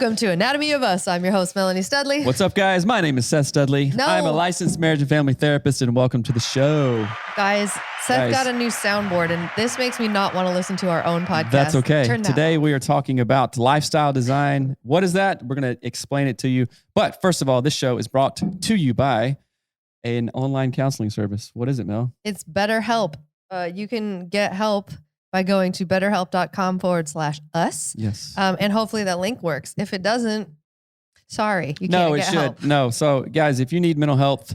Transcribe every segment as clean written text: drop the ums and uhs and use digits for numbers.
Welcome to Anatomy of Us. I'm your host, Melanie Studley. What's up, guys? My name is Seth Studley. No. I'm a licensed marriage and family therapist, and welcome to the show. Guys, Seth got a new soundboard, and this makes me not want to listen to our own podcast. That's okay. Turn that Today, off. we are talking about lifestyle design. What is that? We're going to explain it to you. But first of all, this show is brought to you by an online counseling service. What is it, Mel? It's BetterHelp. You can get help by going to betterhelp.com/us. Yes. And hopefully that link works. If it doesn't, sorry, you can't No, it get should. help. No. So, guys, if you need mental health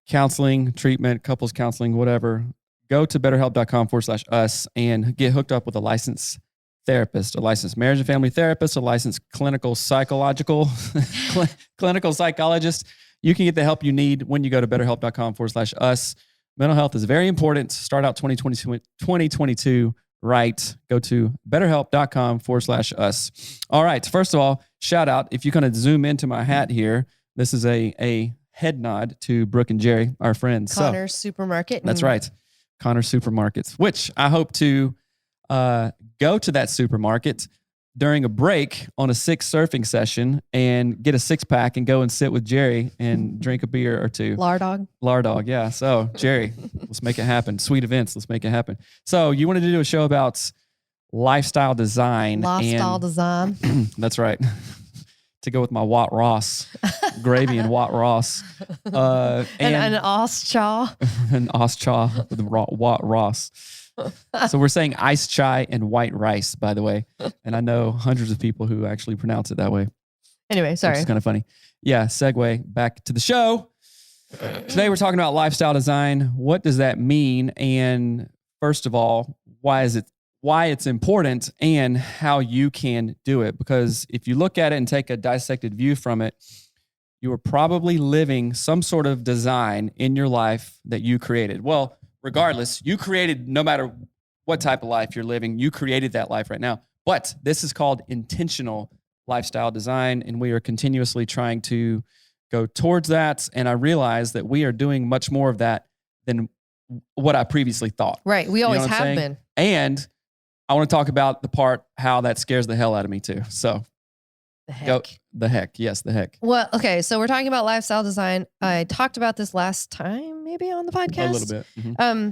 counseling, treatment, couples counseling, whatever, go to betterhelp.com/us and get hooked up with a licensed therapist, a licensed marriage and family therapist, a licensed clinical psychologist. You can get the help you need when you go to betterhelp.com/us. Mental health is very important. Start out 2022 right. Go to betterhelp.com/us. All right. First of all, shout out. If you kind of zoom into my hat here, this is a head nod to Brooke and Jerry, our friends. Connor's Supermarket. That's right. Connor's Supermarkets, which I hope to go to that supermarket during a break on a 6 surfing session and get a 6-pack and go and sit with Jerry and drink a beer or two. Lardog, yeah. So, Jerry, let's make it happen. Sweet events, let's make it happen. So, you wanted to do a show about lifestyle design. Design. That's right. To go with my Watt Ross, gravy and Watt Ross. And an Oschaw. An Oschaw with Watt Ross. So we're saying iced chai and white rice, by the way. And I know hundreds of people who actually pronounce it that way. Anyway, sorry. It's kind of funny. Yeah, segue back to the show. Today we're talking about lifestyle design. What does that mean? And first of all, why it's important and how you can do it. Because if you look at it and take a dissected view from it, you are probably living some sort of design in your life that you created. Well, regardless, you created, no matter what type of life you're living, you created that life right now. But this is called intentional lifestyle design, and we are continuously trying to go towards that. And I realize that we are doing much more of that than what I previously thought. Right. We always have been. And I want to talk about the part how that scares the hell out of me too. So the heck. Yes, the heck. Well, okay. So we're talking about lifestyle design. I talked about this last time, maybe on the podcast. A little bit. Mm-hmm.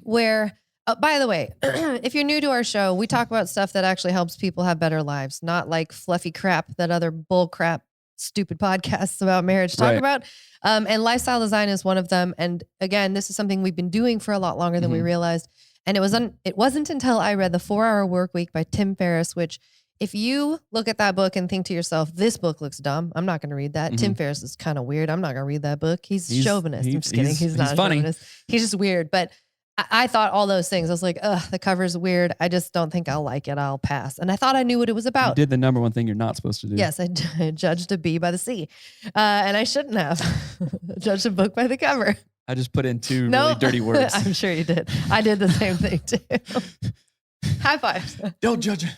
Where, by the way, if you're new to our show, we talk about stuff that actually helps people have better lives, not like fluffy crap that other bull crap, stupid podcasts about marriage talk about. And lifestyle design is one of them. And again, this is something we've been doing for a lot longer than we realized. And it wasn't until I read The 4-Hour Workweek by Tim Ferriss, which if you look at that book and think to yourself, this book looks dumb, I'm not going to read that. Tim Ferriss is kind of weird. I'm not going to read that book. He's chauvinist. I'm just kidding. He's not funny. Chauvinist. He's just weird. But I thought all those things. I was like, ugh, the cover's weird. I just don't think I'll like it. I'll pass. And I thought I knew what it was about. You did the number one thing you're not supposed to do. Yes, I judged a bee by the sea. And I shouldn't have judged a book by the cover. I just put in 2 really dirty words. I'm sure you did. I did the same thing too. High fives. Don't judge it.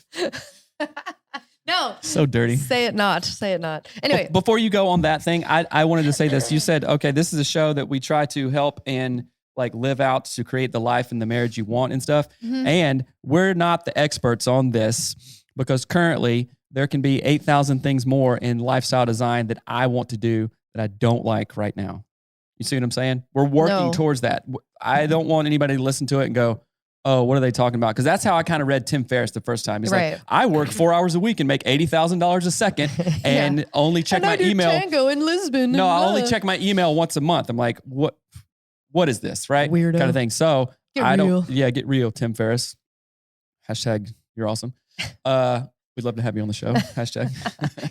No. So dirty. Say it not. Anyway. Before you go on that thing, I wanted to say this. You said, okay, this is a show that we try to help and like live out to create the life and the marriage you want and stuff. And we're not the experts on this because currently there can be 8,000 things more in lifestyle design that I want to do that I don't like right now. You see what I'm saying? We're working towards that. I don't want anybody to listen to it and go, oh, what are they talking about? Because that's how I kind of read Tim Ferriss the first time. He's like, I work 4 hours a week and make $80,000 a second and only check my email. Tango in Lisbon. No, I only check my email once a month. I'm like, what is this? Right? Weirdo. Kind of thing. So get real. Get real, Tim Ferriss. Hashtag, you're awesome. We'd love to have you on the show. Hashtag.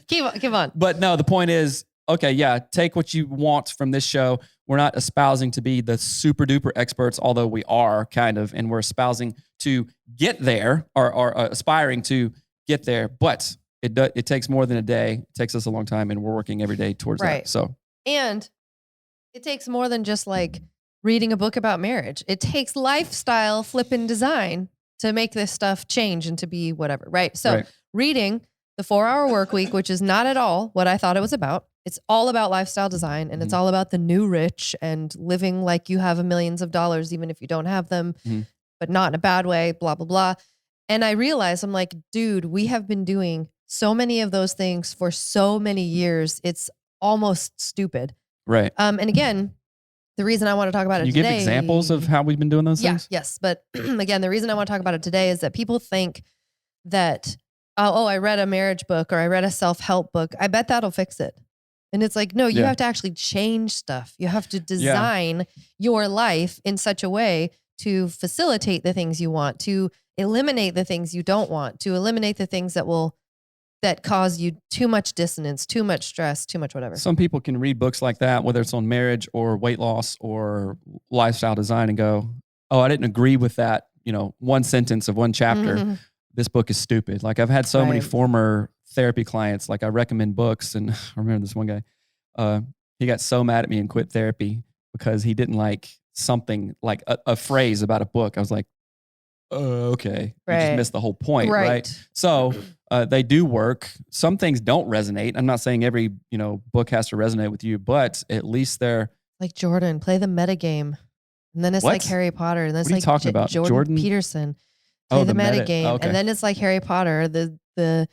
Keep on. But no, the point is, okay, yeah, take what you want from this show. We're not espousing to be the super duper experts, although we are kind of, and we're espousing to get there or aspiring to get there. But it takes more than a day. It takes us a long time, and we're working every day towards that. So, and it takes more than just like reading a book about marriage. It takes lifestyle flipping design to make this stuff change and to be whatever, right? So reading The 4-Hour Workweek, which is not at all what I thought it was about. It's all about lifestyle design, and it's all about the new rich and living like you have millions of dollars, even if you don't have them, but not in a bad way, blah, blah, blah. And I realized, I'm like, dude, we have been doing so many of those things for so many years, it's almost stupid. Right. And again, the reason I want to talk about Can it you today. give examples of how we've been doing those things? Yes. But again, the reason I want to talk about it today is that people think that, I read a marriage book or I read a self-help book. I bet that'll fix it. And it's like, no, you have to actually change stuff. You have to design your life in such a way to facilitate the things you want, to eliminate the things you don't want, to eliminate the things that cause you too much dissonance, too much stress, too much whatever. Some people can read books like that, whether it's on marriage or weight loss or lifestyle design, and go, oh, I didn't agree with that, one sentence of one chapter. Mm-hmm. This book is stupid. Like I've had so many former therapy clients, like I recommend books, and I remember this one guy, he got so mad at me and quit therapy because he didn't like something, like a phrase about a book. I was like, okay, you just missed the whole point, right? So they do work. Some things don't resonate. I'm not saying every book has to resonate with you, but at least they're like Jordan, play the meta game, and then it's like Harry Potter, and then it's like talking about Jordan Peterson, play the meta game, okay. and then it's like Harry Potter, the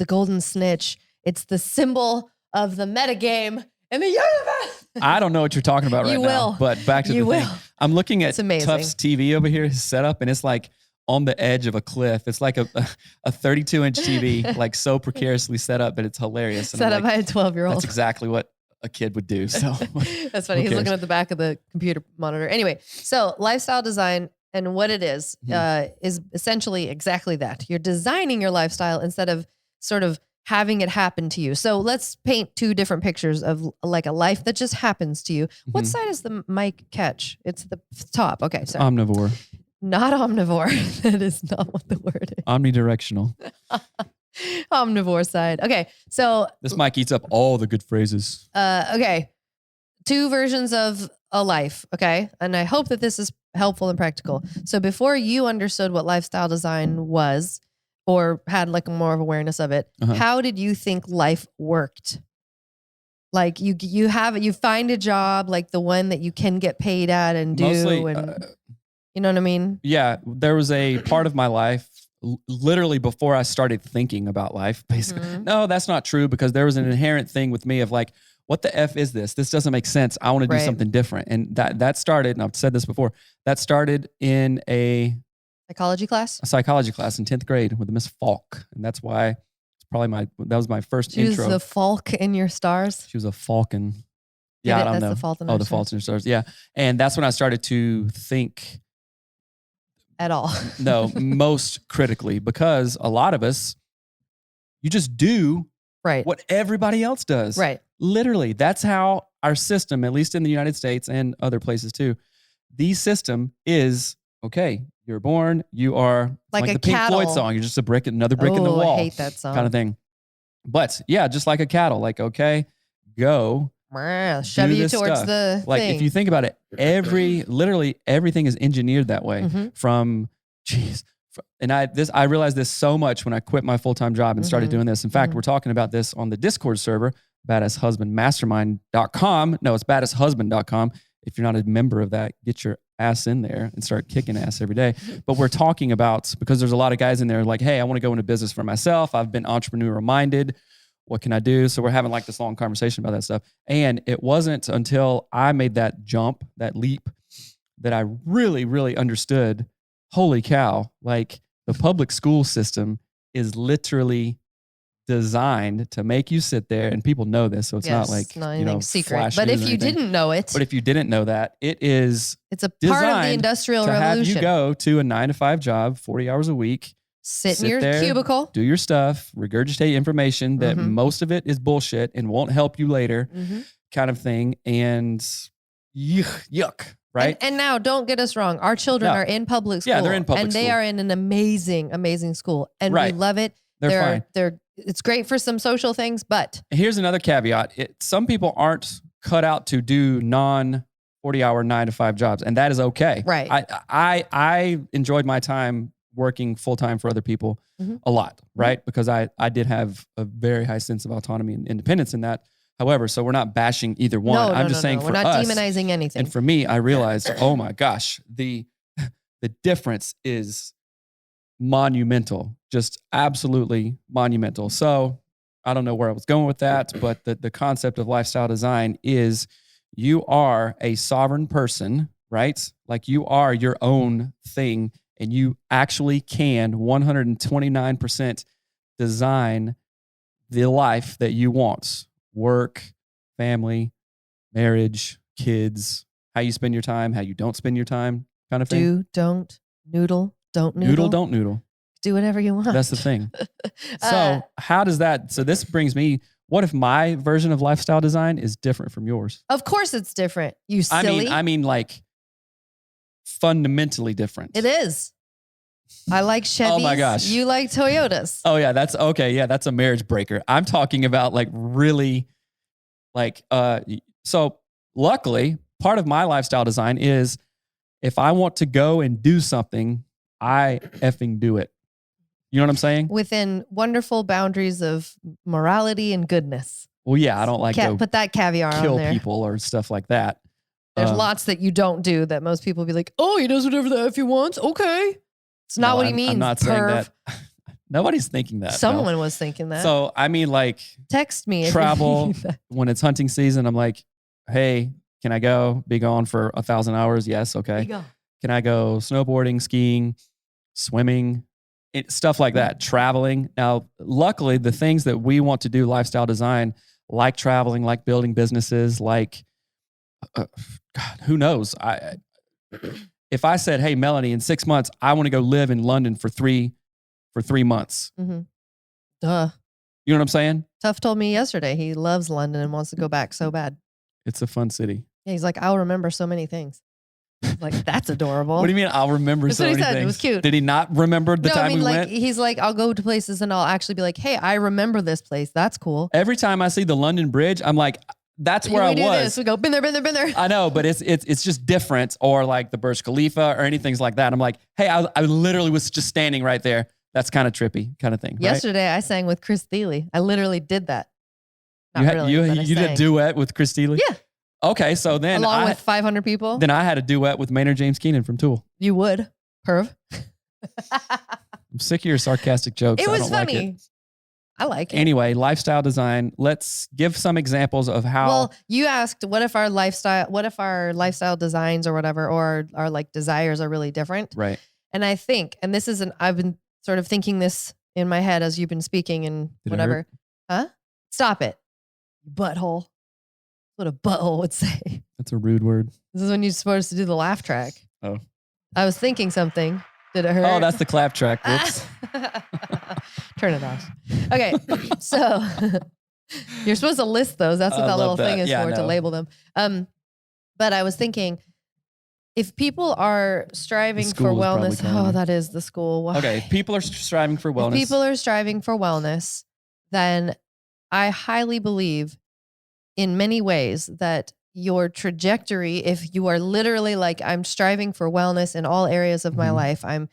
golden snitch. It's the symbol of the meta game in the universe. I don't know what you're talking about right now, but back to the thing. I'm looking at Tuff's TV over here, his setup, and it's like on the edge of a cliff. It's like a 32-inch TV, like so precariously set up, but it's hilarious. Set up by a 12-year-old. That's exactly what a kid would do. So that's funny. He's looking at the back of the computer monitor. Anyway, so lifestyle design and what it is essentially exactly that. You're designing your lifestyle instead of sort of having it happen to you. So let's paint two different pictures of like a life that just happens to you. What side is the mic catch? It's the top. Okay, sorry. Omnivore. Not omnivore. That is not what the word is. Omnidirectional. Omnivore side. Okay, so this mic eats up all the good phrases. Okay, two versions of a life. Okay, and I hope that this is helpful and practical. So before you understood what lifestyle design was, or had like more of awareness of it, how did you think life worked? Like you find a job like the one that you can get paid at and do, mostly, and you know what I mean? Yeah, there was a part of my life, literally before I started thinking about life, basically. No, that's not true, because there was an inherent thing with me of like, what the F is this? This doesn't make sense. I want to do something different. And that started, and I've said this before, that started in a psychology class in 10th grade with Miss Falk. And that's why it's probably that was my first intro. She was the Falk in your stars? She was a falcon. Yeah, I don't know. The fault in our the fault in your stars. Yeah. And that's when I started to think. At all. No, most critically, because a lot of us, you just do what everybody else does. Right. Literally, that's how our system, at least in the United States and other places too, the system is, okay, you're born, you are like the Pink Floyd song, you're just another brick in the wall. I hate that song. Kind of thing. But yeah, just like a cattle, like, okay, go. Shove you towards the like thing. If you think about it, literally everything is engineered that way. And I realized this so much when I quit my full-time job and started doing this. In fact, we're talking about this on the Discord server, badasshusbandmastermind.com. No, it's badasshusband.com. If you're not a member of that, get your ass in there and start kicking ass every day. But we're talking about, because there's a lot of guys in there like, hey, I want to go into business for myself. I've been entrepreneur minded. What can I do? So we're having like this long conversation about that stuff. And it wasn't until I made that jump, that leap, that I really, really understood, holy cow, like the public school system is literally designed to make you sit there, and people know this, so it's not like anything secret. But if you didn't know it, it's a part of the Industrial Revolution. Have you go to a 9-to-5 job, 40 hours a week, sit in your cubicle, do your stuff, regurgitate information that most of it is bullshit and won't help you later, kind of thing. And yuck. Right. And now don't get us wrong. Our children are in public school. Yeah, they're in public school. And they are in an amazing, amazing school. And we love it. They're fine. It's great for some social things, but here's another caveat. Some people aren't cut out to do 40-hour 9-to-5 jobs, and that is okay. Right. I enjoyed my time working full-time for other people a lot, right? Because I did have a very high sense of autonomy and independence in that. However, so we're not bashing either one. I'm just saying for us. We're not demonizing anything. And for me, I realized, oh my gosh, the difference is monumental, just absolutely monumental. So I don't know where I was going with that, but the concept of lifestyle design is you are a sovereign person, right? Like you are your own thing, and you actually can 129% design the life that you want. Work, family, marriage, kids, how you spend your time, how you don't spend your time, kind of thing. Do, don't, noodle, don't noodle. Noodle, don't noodle. Do whatever you want. That's the thing. So how does that, so this brings me, what if my version of lifestyle design is different from yours? Of course it's different. You silly. I mean like fundamentally different. It is. I like Chevys. Oh my gosh. You like Toyotas. Oh yeah, that's okay. Yeah, that's a marriage breaker. I'm talking about like really like, so luckily part of my lifestyle design is if I want to go and do something, I effing do it. You know what I'm saying? Within wonderful boundaries of morality and goodness. Well, yeah, I don't like to put that caviar on kill there. people or stuff like that. There's lots that you don't do that most people be like, oh, he does whatever the F he wants. Okay. It's not what he means. I'm not saying that. Nobody's thinking that. Someone was thinking that. So, I mean, like, text me. Travel when it's hunting season. I'm like, hey, can I go? Be gone for 1,000 hours? Yes. Okay. Can I go snowboarding, skiing, swimming, stuff like that, traveling? Now, luckily, the things that we want to do, lifestyle design, like traveling, like building businesses, like, God, who knows? If I said, hey, Melanie, in 6 months, I want to go live in London for three months. Mm-hmm. Duh. You know what I'm saying? Tough told me yesterday he loves London and wants to go back so bad. It's a fun city. Yeah, he's like, I'll remember so many things. Like, that's adorable. What do you mean I'll remember so many things? It was cute. Did he not remember the time we went? He's like, I'll go to places and I'll actually be like, hey, I remember this place. That's cool. Every time I see the London Bridge, I'm like, that's where I was. We go, been there. I know, but it's just different. Or like the Burj Khalifa or anything like that. I'm like, hey, I literally was just standing right there. That's kind of trippy kind of thing. Yesterday, I sang with Chris Thiele. I literally did that. You did a duet with Chris Thiele? Yeah. Okay, so then along with 500 people. Then I had a duet with Maynard James Keenan from Tool. You would, Perv. I'm sick of your sarcastic jokes. It was funny. Like it. I like it. Anyway, lifestyle design. Let's give some examples of how. Well, you asked, what if our lifestyle designs or whatever, or our like desires are really different? Right. And I think, and this isn't, I've been sort of thinking this in my head as you've been speaking and whatever. Huh? Stop it. Butthole. What a butthole would say. That's a rude word. This is when you're supposed to do the laugh track. Oh. I was thinking something. Did it hurt? Oh, that's the clap track. Whoops. Turn it off. Okay. So you're supposed to list those. That's what that little thing is for, to label them. But I was thinking, if people are striving for wellness, that is the school. Why? Okay. If people are striving for wellness. If people are striving for wellness, then I highly believe in many ways that your trajectory, if you are literally like, I'm striving for wellness in all areas of my life, I'm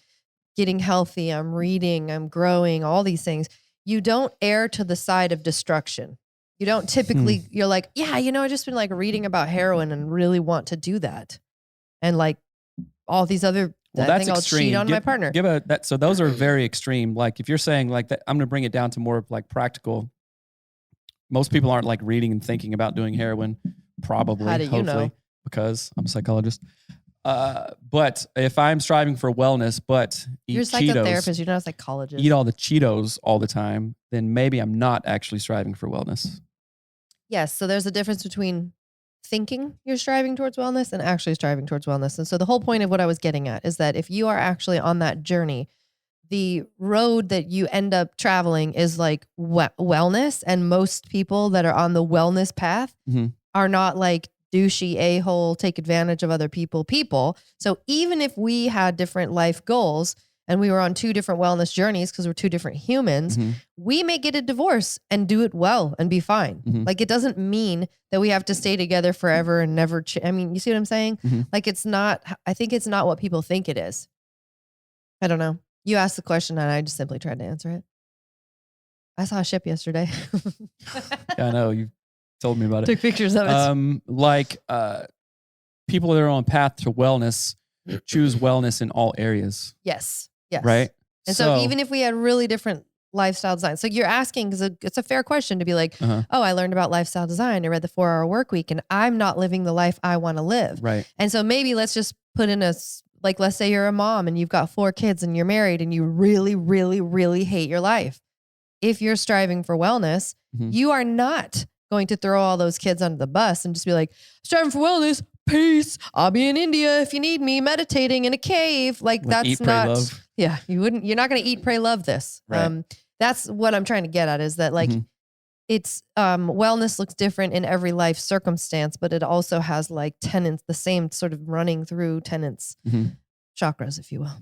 getting healthy, I'm reading, I'm growing, all these things, you don't err to the side of destruction. You don't typically, you're like, yeah, I just been like reading about heroin and really want to do that. And like all these other, I think I'll cheat on my partner. So those are very extreme. Like if you're saying like that, I'm going to bring it down to more of like practical. Most people aren't like reading and thinking about doing heroin, probably, How do you know? Because I'm a psychologist. But if I'm striving for wellness, but you're a psychotherapist, you're not a psychologist. Eat all the Cheetos all the time, then maybe I'm not actually striving for wellness. Yes. So there's a difference between thinking you're striving towards wellness and actually striving towards wellness. And so the whole point of what I was getting at is that if you are actually on that journey, the road that you end up traveling is like wellness. And most people that are on the wellness path are not like douchey a-hole, take advantage of other people. So even if we had different life goals and we were on two different wellness journeys because we're two different humans, we may get a divorce and do it well and be fine. Like it doesn't mean that we have to stay together forever and never I mean, you see what I'm saying? Like I think it's not what people think it is. I don't know. You asked the question and I just simply tried to answer it. I saw a ship yesterday. Yeah, I know. You told me about it. Took pictures of it. People that are on path to wellness choose wellness in all areas. Yes. Right? And so even if we had really different lifestyle design, so you're asking, because it's a fair question to be like, oh, I learned about lifestyle design. I read the 4-Hour Workweek and I'm not living the life I want to live. Right. And so maybe let's just put in like, let's say you're a mom and you've got 4 kids and you're married and you really, really, really hate your life. If you're striving for wellness, you are not going to throw all those kids under the bus and just be like, striving for wellness, peace. I'll be in India if you need me, meditating in a cave. Like that's eat, not, pray, love. Yeah, you're not going to eat, pray, love this. Right. That's what I'm trying to get at is that like it's wellness looks different in every life circumstance, but it also has like tenets, the same sort of running through tenets, chakras, if you will.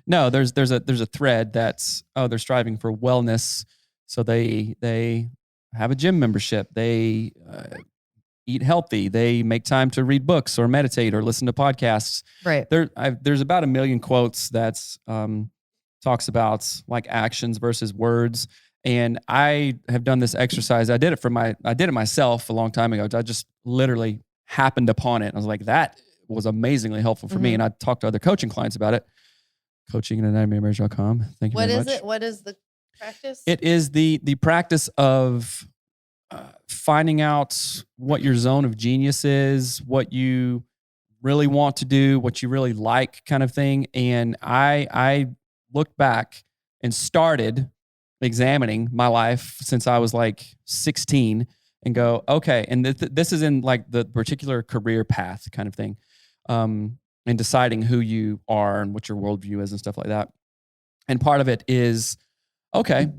No, there's a thread that's, they're striving for wellness. So they have a gym membership. They eat healthy. They make time to read books or meditate or listen to podcasts. Right. There's about 1 million quotes that's talks about like actions versus words. And I have done this exercise. I did it myself a long time ago. I just literally happened upon it. I was like, that was amazingly helpful for me. And I talked to other coaching clients about it. Coaching@anatomyofmarriage.com. Thank you very much. What is it? What is the practice? It is the practice of finding out what your zone of genius is, what you really want to do, what you really like, kind of thing. And I looked back and started examining my life since I was like 16 and go, okay. And this is in like the particular career path kind of thing. And deciding who you are and what your worldview is and stuff like that. And part of it is, okay,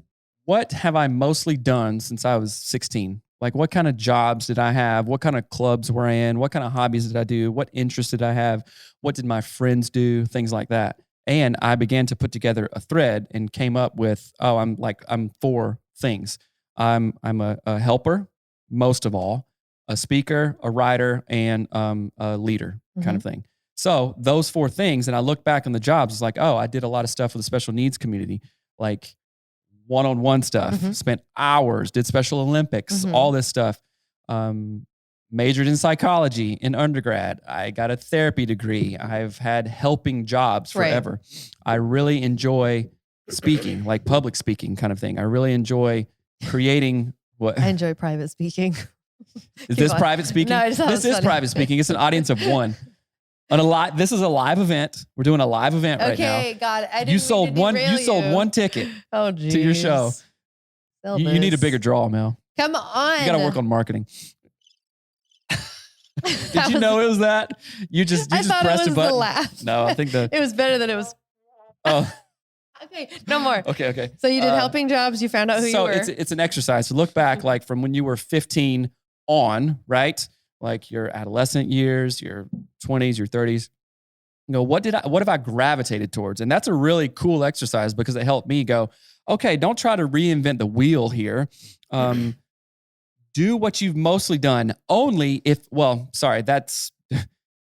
what have I mostly done since I was 16? Like what kind of jobs did I have? What kind of clubs were I in? What kind of hobbies did I do? What interests did I have? What did my friends do? Things like that. And I began to put together a thread and came up with, I'm 4 things. I'm a helper, most of all, a speaker, a writer, and a leader kind of thing. So those 4 things, and I look back on the jobs, it's like, oh, I did a lot of stuff with the special needs community, like one-on-one stuff, spent hours, did Special Olympics, all this stuff, majored in psychology in undergrad. I got a therapy degree. I've had helping jobs forever. Right. I really enjoy speaking, like public speaking kind of thing. I really enjoy creating what I enjoy private speaking. Is this private speaking? No, this is private speaking. It's an audience of 1. This is a live event. We're doing a live event right now. Okay, God, I didn't You sold one ticket to your show. You need a bigger draw, Mel. Come on. You got to work on marketing. Did you know it was that? You just pressed a button. The laugh. No, I think it was better than it was. Oh. Okay, no more. Okay. So you did helping jobs. You found out who you were. So it's an exercise to look back, like from when you were 15 on, right? Like your adolescent years, your 20s, your 30s. You know, what have I gravitated towards? And that's a really cool exercise because it helped me go, okay, don't try to reinvent the wheel here. Do what you've mostly done only if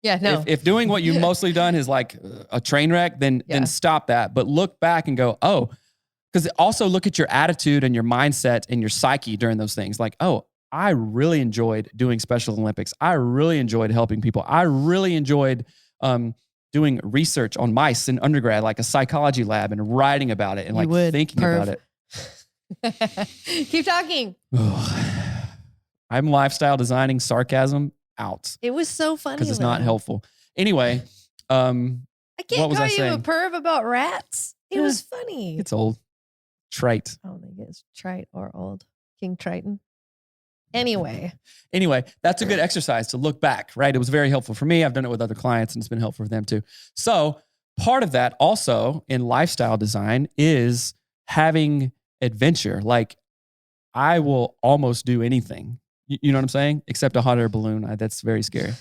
if doing what you've mostly done is like a train wreck, then stop that. But look back and go, because also look at your attitude and your mindset and your psyche during those things. Like, I really enjoyed doing Special Olympics. I really enjoyed helping people. I really enjoyed doing research on mice in undergrad, like a psychology lab and writing about it and thinking about it. Keep talking. I'm lifestyle designing sarcasm out. It was so funny. Because it's not helpful. Anyway, I can't call you a perv about rats. It was funny. It's old. Trite. I don't think it's trite or old. King Triton. Anyway, that's a good exercise to look back, right? It was very helpful for me. I've done it with other clients and it's been helpful for them too. So part of that also in lifestyle design is having adventure. Like I will almost do anything, you know what I'm saying? Except a hot air balloon. That's very scary.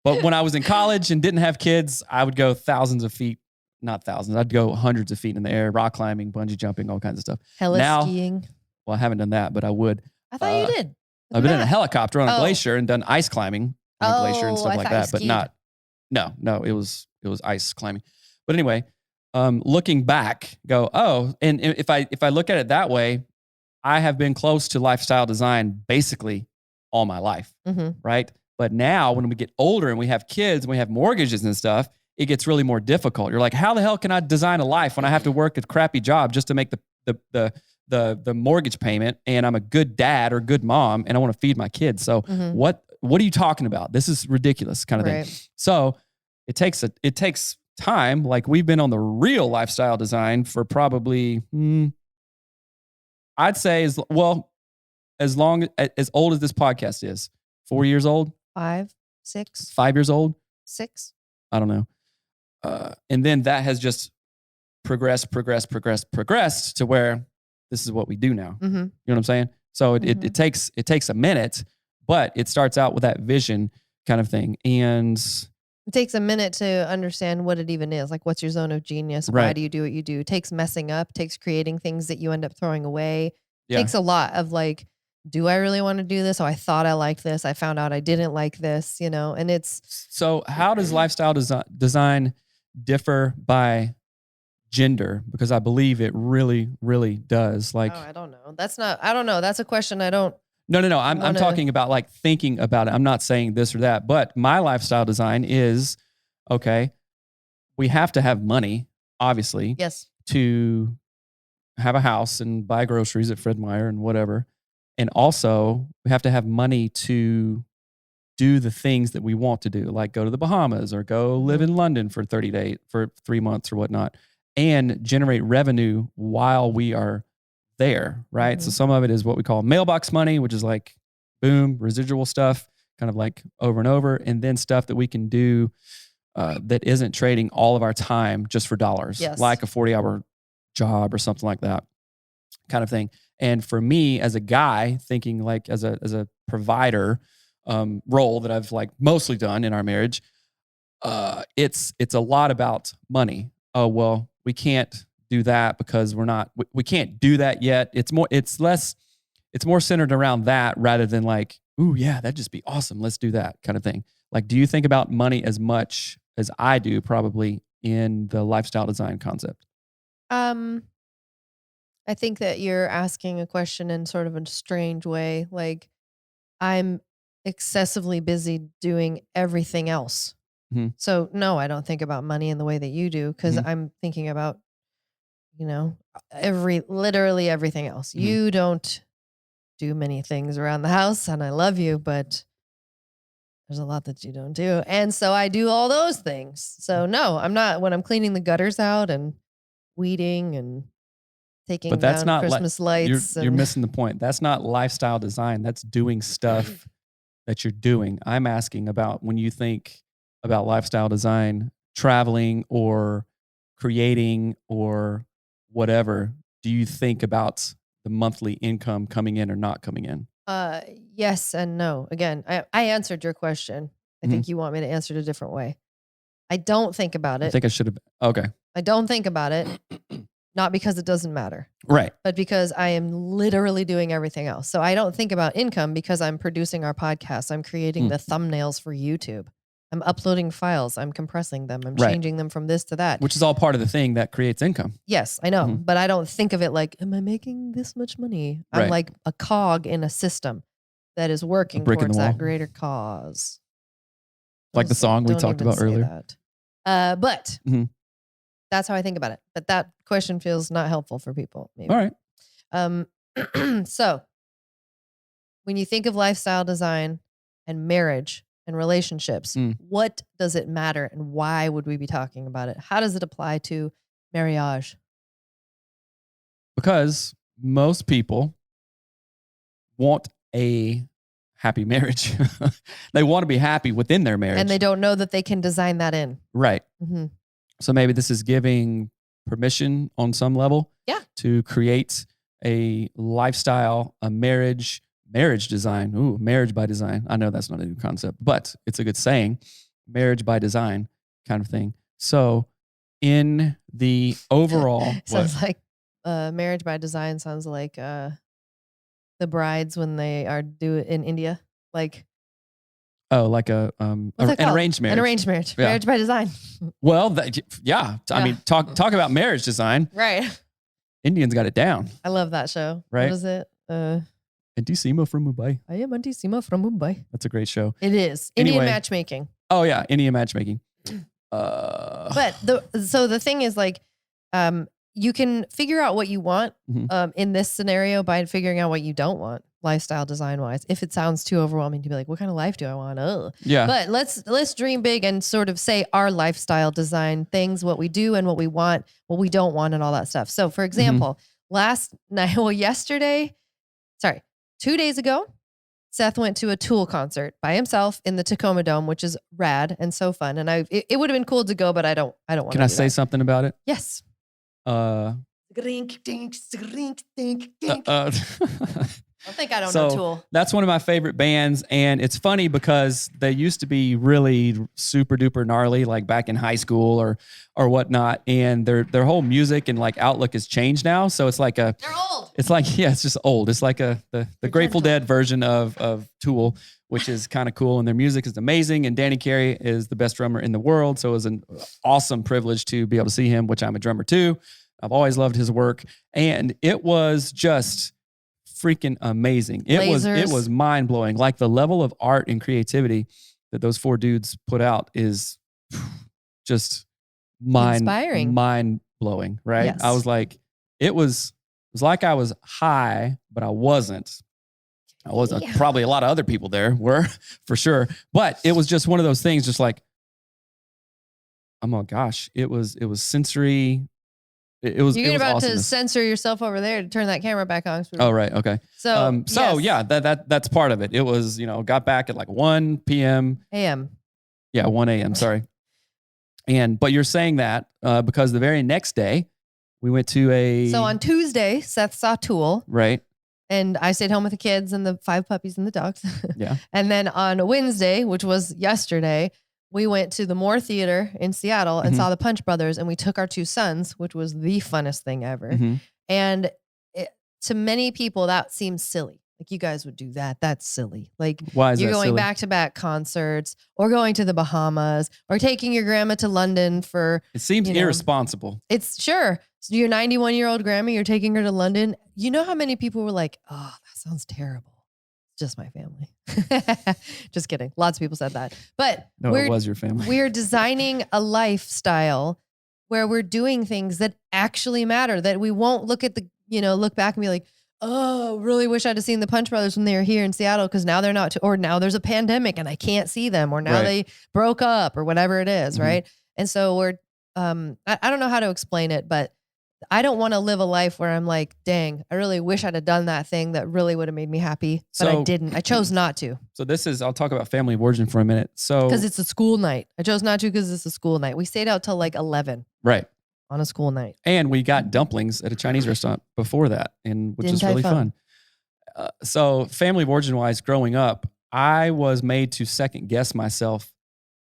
But when I was in college and didn't have kids, I would go thousands of feet, not thousands. I'd go hundreds of feet in the air, rock climbing, bungee jumping, all kinds of stuff. Skiing. Well, I haven't done that, but I would. I thought you did. I've been in a helicopter on a glacier and done ice climbing on a glacier and stuff like that, but not. No, it was ice climbing. But anyway, looking back, and if I look at it that way, I have been close to lifestyle design basically all my life, right? But now when we get older and we have kids and we have mortgages and stuff, it gets really more difficult. You're like, how the hell can I design a life when I have to work a crappy job just to make the mortgage payment, and I'm a good dad or good mom and I want to feed my kids. So what are you talking about? This is ridiculous kind of thing. So it takes time. Like we've been on the real lifestyle design for probably, I'd say as old as this podcast is. 4 years old? 5, 6. 5 years old? 6. I don't know. And then that has just progressed to where this is what we do now. You know what I'm saying? So it takes a minute, but it starts out with that vision kind of thing. And it takes a minute to understand what it even is. Like, what's your zone of genius? Why do you do what you do? It takes messing up, takes creating things that you end up throwing away. It takes a lot of like, do I really want to do this? Oh, I thought I liked this. I found out I didn't like this, and it's. So how does lifestyle design differ by gender? Because I believe it really, really does. Like, I don't know. I don't know. That's a question I don't. No. I'm talking about like thinking about it. I'm not saying this or that, but my lifestyle design is, okay, we have to have money, obviously. Yes. To have a house and buy groceries at Fred Meyer and whatever. And also we have to have money to do the things that we want to do, like go to the Bahamas or go live in London for 30 days, for 3 months or whatnot, and generate revenue while we are there, right? So some of it is what we call mailbox money, which is like, boom, residual stuff, kind of like over and over, and then stuff that we can do that isn't trading all of our time just for dollars, like a 40-hour job or something like that kind of thing. And for me as a guy, thinking like as a provider role that I've like mostly done in our marriage, it's a lot about money. Oh, well, we can't do that because we can't do that yet. It's more centered around that rather than like, ooh, yeah, that'd just be awesome. Let's do that kind of thing. Like, do you think about money as much as I do probably in the lifestyle design concept? I think that you're asking a question in sort of a strange way. Like, I'm excessively busy doing everything else. So no, I don't think about money in the way that you do, because I'm thinking about, literally everything else. You don't do many things around the house, and I love you, but there's a lot that you don't do. And so I do all those things. So no, I'm not, when I'm cleaning the gutters out and weeding and taking but that's down not Christmas lights. You're missing the point. That's not lifestyle design. That's doing stuff that you're doing. I'm asking about when you think about lifestyle design, traveling or creating or whatever, do you think about the monthly income coming in or not coming in? Yes and no. Again, I answered your question. I think you want me to answer it a different way. I don't think about it. I think I should have. Okay. I don't think about it. Not because it doesn't matter. Right. But because I am literally doing everything else. So I don't think about income because I'm producing our podcast. I'm creating the thumbnails for YouTube. I'm uploading files. I'm compressing them. I'm changing them from this to that. Which is all part of the thing that creates income. Yes, I know. But I don't think of it like, am I making this much money? I'm like a cog in a system that is working towards that greater cause. Like the song we talked about earlier. But that's how I think about it. But that question feels not helpful for people. Maybe. All right. So when you think of lifestyle design and marriage and relationships, what does it matter and why would we be talking about it? How does it apply to marriage? Because most people want a happy marriage. They want to be happy within their marriage. And they don't know that they can design that in. Right. So maybe this is giving permission on some level to create a lifestyle, a marriage design. Ooh, marriage by design. I know that's not a new concept, but it's a good saying. Marriage by design kind of thing. So in the overall... sounds like marriage by design sounds like the brides when they are do it in India. Like... Oh, like an arranged marriage. An arranged marriage. Yeah. Marriage by design. Well, I mean, talk about marriage design. Right. Indians got it down. I love that show. Right. What is it? Auntie Seema from Mumbai. I am Auntie Seema from Mumbai. That's a great show. It is. Indian matchmaking. Oh, yeah. Indian matchmaking. But the thing is like, you can figure out what you want in this scenario by figuring out what you don't want lifestyle design wise. If it sounds too overwhelming to be like, what kind of life do I want? Yeah. But let's dream big and sort of say our lifestyle design things, what we do and what we want, what we don't want and all that stuff. So for example, yesterday, 2 days ago, Seth went to a Tool concert by himself in the Tacoma Dome, which is rad and so fun. And it would have been cool to go, but I don't want to. Can I say something about it? Yes. I think I don't know Tool. That's one of my favorite bands. And it's funny because they used to be really super duper gnarly, like back in high school or whatnot. And their whole music and like outlook has changed now. So it's like they're old. It's like, yeah, it's just old. It's like the Grateful Dead version of Tool, which is kind of cool. And their music is amazing. And Danny Carey is the best drummer in the world. So it was an awesome privilege to be able to see him, which I'm a drummer too. I've always loved his work. And it was just freaking amazing. It was mind blowing. Like the level of art and creativity that those four dudes put out is just inspiring, mind blowing. Right? Yes. I was like, it was like I was high, but I wasn't. I wasn't. Yeah. Probably a lot of other people there were for sure, but it was just one of those things. Just like, oh my gosh, it was sensory. You're about to censor yourself over there to turn that camera back on. Oh, right. Okay. So, yes. Yeah, that's part of it. It was, got back at like 1 p.m. a.m. Yeah, 1 a.m. Sorry. But you're saying that because the very next day we went to So on Tuesday, Seth saw Tool. Right. And I stayed home with the kids and the 5 puppies and the dogs. Yeah. And then on Wednesday, which was yesterday, we went to the Moore Theater in Seattle and saw the Punch Brothers, and we took our 2 sons, which was the funnest thing ever. And to many people, that seems silly. Like, you guys would do that. That's silly. Like, why is you're that going silly? back-to-back concerts or going to the Bahamas or taking your grandma to London for... It seems irresponsible. It's sure. So your 91-year-old grandma, you're taking her to London. You know how many people were like, oh, that sounds terrible. Just my family. Just kidding. Lots of people said that. But no, it was your family. We're designing a lifestyle where we're doing things that actually matter, that we won't look at look back and be like, oh, really wish I'd have seen the Punch Brothers when they were here in Seattle because now they're not, or now there's a pandemic and I can't see them, or now they broke up or whatever it is, right? And so we're, I don't know how to explain it, but I don't want to live a life where I'm like, dang, I really wish I'd have done that thing that really would have made me happy, but I didn't. I chose not to. So I'll talk about family of origin for a minute. So because it's a school night. I chose not to because it's a school night. We stayed out till like 11. Right. On a school night. And we got dumplings at a Chinese restaurant before that, which is really fun. So family of origin wise, growing up, I was made to second guess myself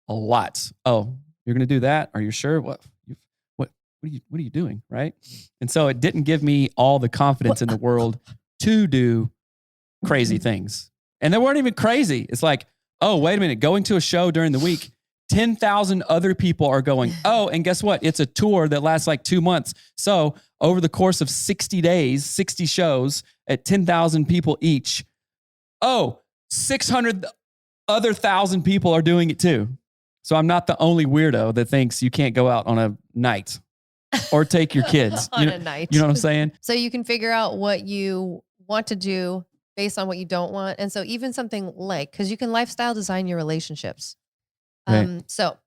a lot. Oh, you're going to do that? Are you sure? What are you doing? Right. And so it didn't give me all the confidence in the world to do crazy things. And they weren't even crazy. It's like, oh, wait a minute, going to a show during the week, 10,000 other people are going. Oh, and guess what? It's a tour that lasts like 2 months. So over the course of 60 days, 60 shows at 10,000 people each. Oh, 600 other thousand people are doing it too. So I'm not the only weirdo that thinks you can't go out on a night or take your kids on a night. You know what I'm saying? So you can figure out what you want to do based on what you don't want. And so even something like, because you can lifestyle design your relationships. Right. So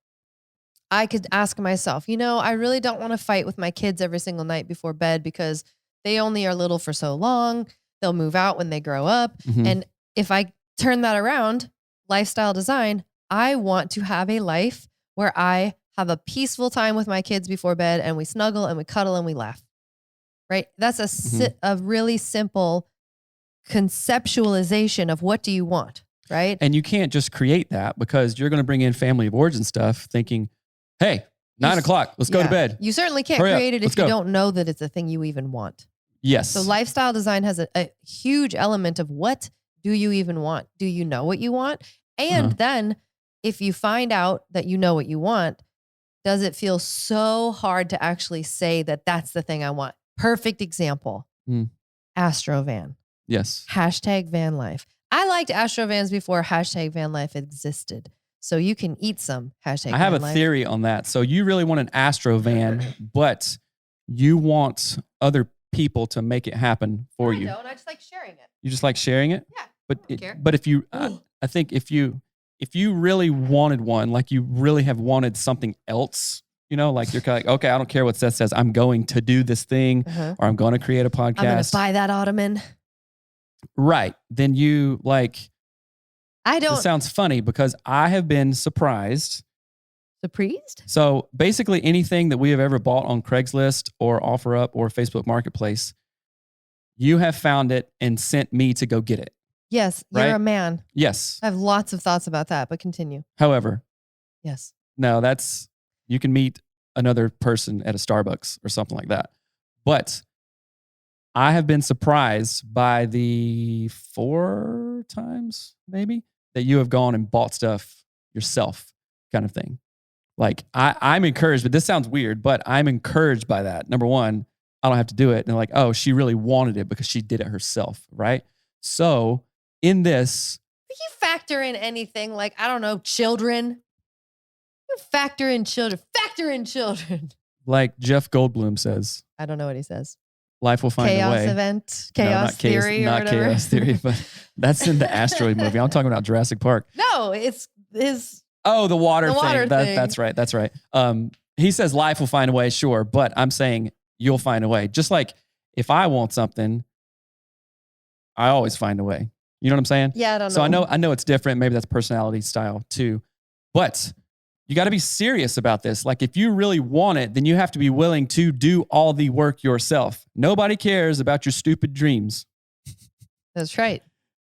I could ask myself, I really don't want to fight with my kids every single night before bed because they only are little for so long. They'll move out when they grow up. And if I turn that around, lifestyle design, I want to have a life where I have a peaceful time with my kids before bed and we snuggle and we cuddle and we laugh. Right? That's a really simple conceptualization of what do you want, right? And you can't just create that because you're going to bring in family of origin stuff thinking, hey, 9 o'clock, let's go to bed. You certainly can't create it if you don't know that it's a thing you even want. Yes. So lifestyle design has a huge element of what do you even want? Do you know what you want? And then if you find out that you know what you want, does it feel so hard to actually say that that's the thing I want? Perfect example. Astrovan. Yes. #van life. I liked Astrovans before #van life existed. so you can eat some. Hashtag I have a van life. theory on that. So you really want an Astro van, but you want other people to make it happen for you. I don't. I just like sharing it. You just like sharing it? Yeah. But if you, I think if you really wanted one, like you really have wanted something else, you know, like you're kind of like, okay, I don't care what Seth says. I'm going to do this thing or I'm going to create a podcast. I'm going to buy that ottoman. Right. Then you like, I don't. This sounds funny because I have been surprised. Surprised? So basically anything that we have ever bought on Craigslist or OfferUp or Facebook Marketplace, you have found it and sent me to go get it. Yes, you're right? a man. Yes. I have lots of thoughts about that, but continue. However. Yes. No, you can meet another person at a Starbucks or something like that. But I have been surprised by the 4 times maybe that you have gone and bought stuff yourself kind of thing. Like I'm encouraged, but this sounds weird, but I'm encouraged by that. Number one, I don't have to do it. And like, oh, she really wanted it because she did it herself, right? So in this. If you factor in anything like, I don't know, children. You factor in children. Factor in children. Like Jeff Goldblum says. I don't know what he says. Life will find a way. Chaos event, chaos theory, not chaos theory, but that's in the asteroid movie. I'm talking about Jurassic Park. No, it's his. Oh, the water thing. Thing. That's right. That's right. He says life will find a way, sure, but I'm saying you'll find a way. Just like if I want something, I always find a way. You know what I'm saying? Yeah, I don't know. So I know it's different. Maybe that's personality style too, but you got to be serious about this. Like if you really want it, then you have to be willing to do all the work yourself. Nobody cares about your stupid dreams. That's right.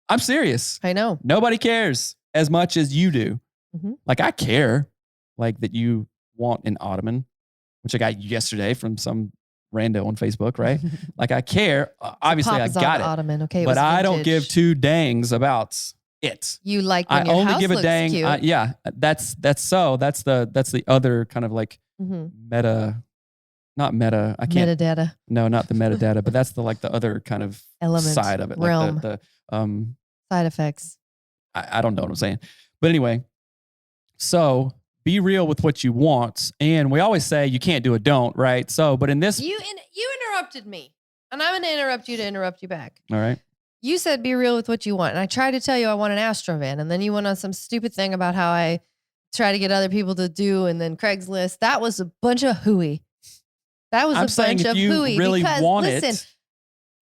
I'm serious. I know. Nobody cares as much as you do. Mm-hmm. Like I care, like that you want an ottoman, which I got yesterday from some rando on Facebook, right? Like I care. Obviously, I got it. Ottoman, okay, but I don't give 2 dangs about it. You like when I your only house give a looks dang. cute. Yeah, that's the other kind of like meta, not meta. I can't metadata. No, not the metadata, but that's the like the other kind of element side of it, realm. like the side effects. I don't know what I'm saying, but anyway. So be real with what you want, and we always say you can't do a don't, right? So, but in this, you interrupted me, and I'm going to interrupt you to interrupt you back. All right. You said be real with what you want. And I tried to tell you I want an Astrovan. And then you went on some stupid thing about how I try to get other people to do. And then Craigslist. That was a bunch of hooey. That was I'm a bunch of hooey. Really because want listen, it.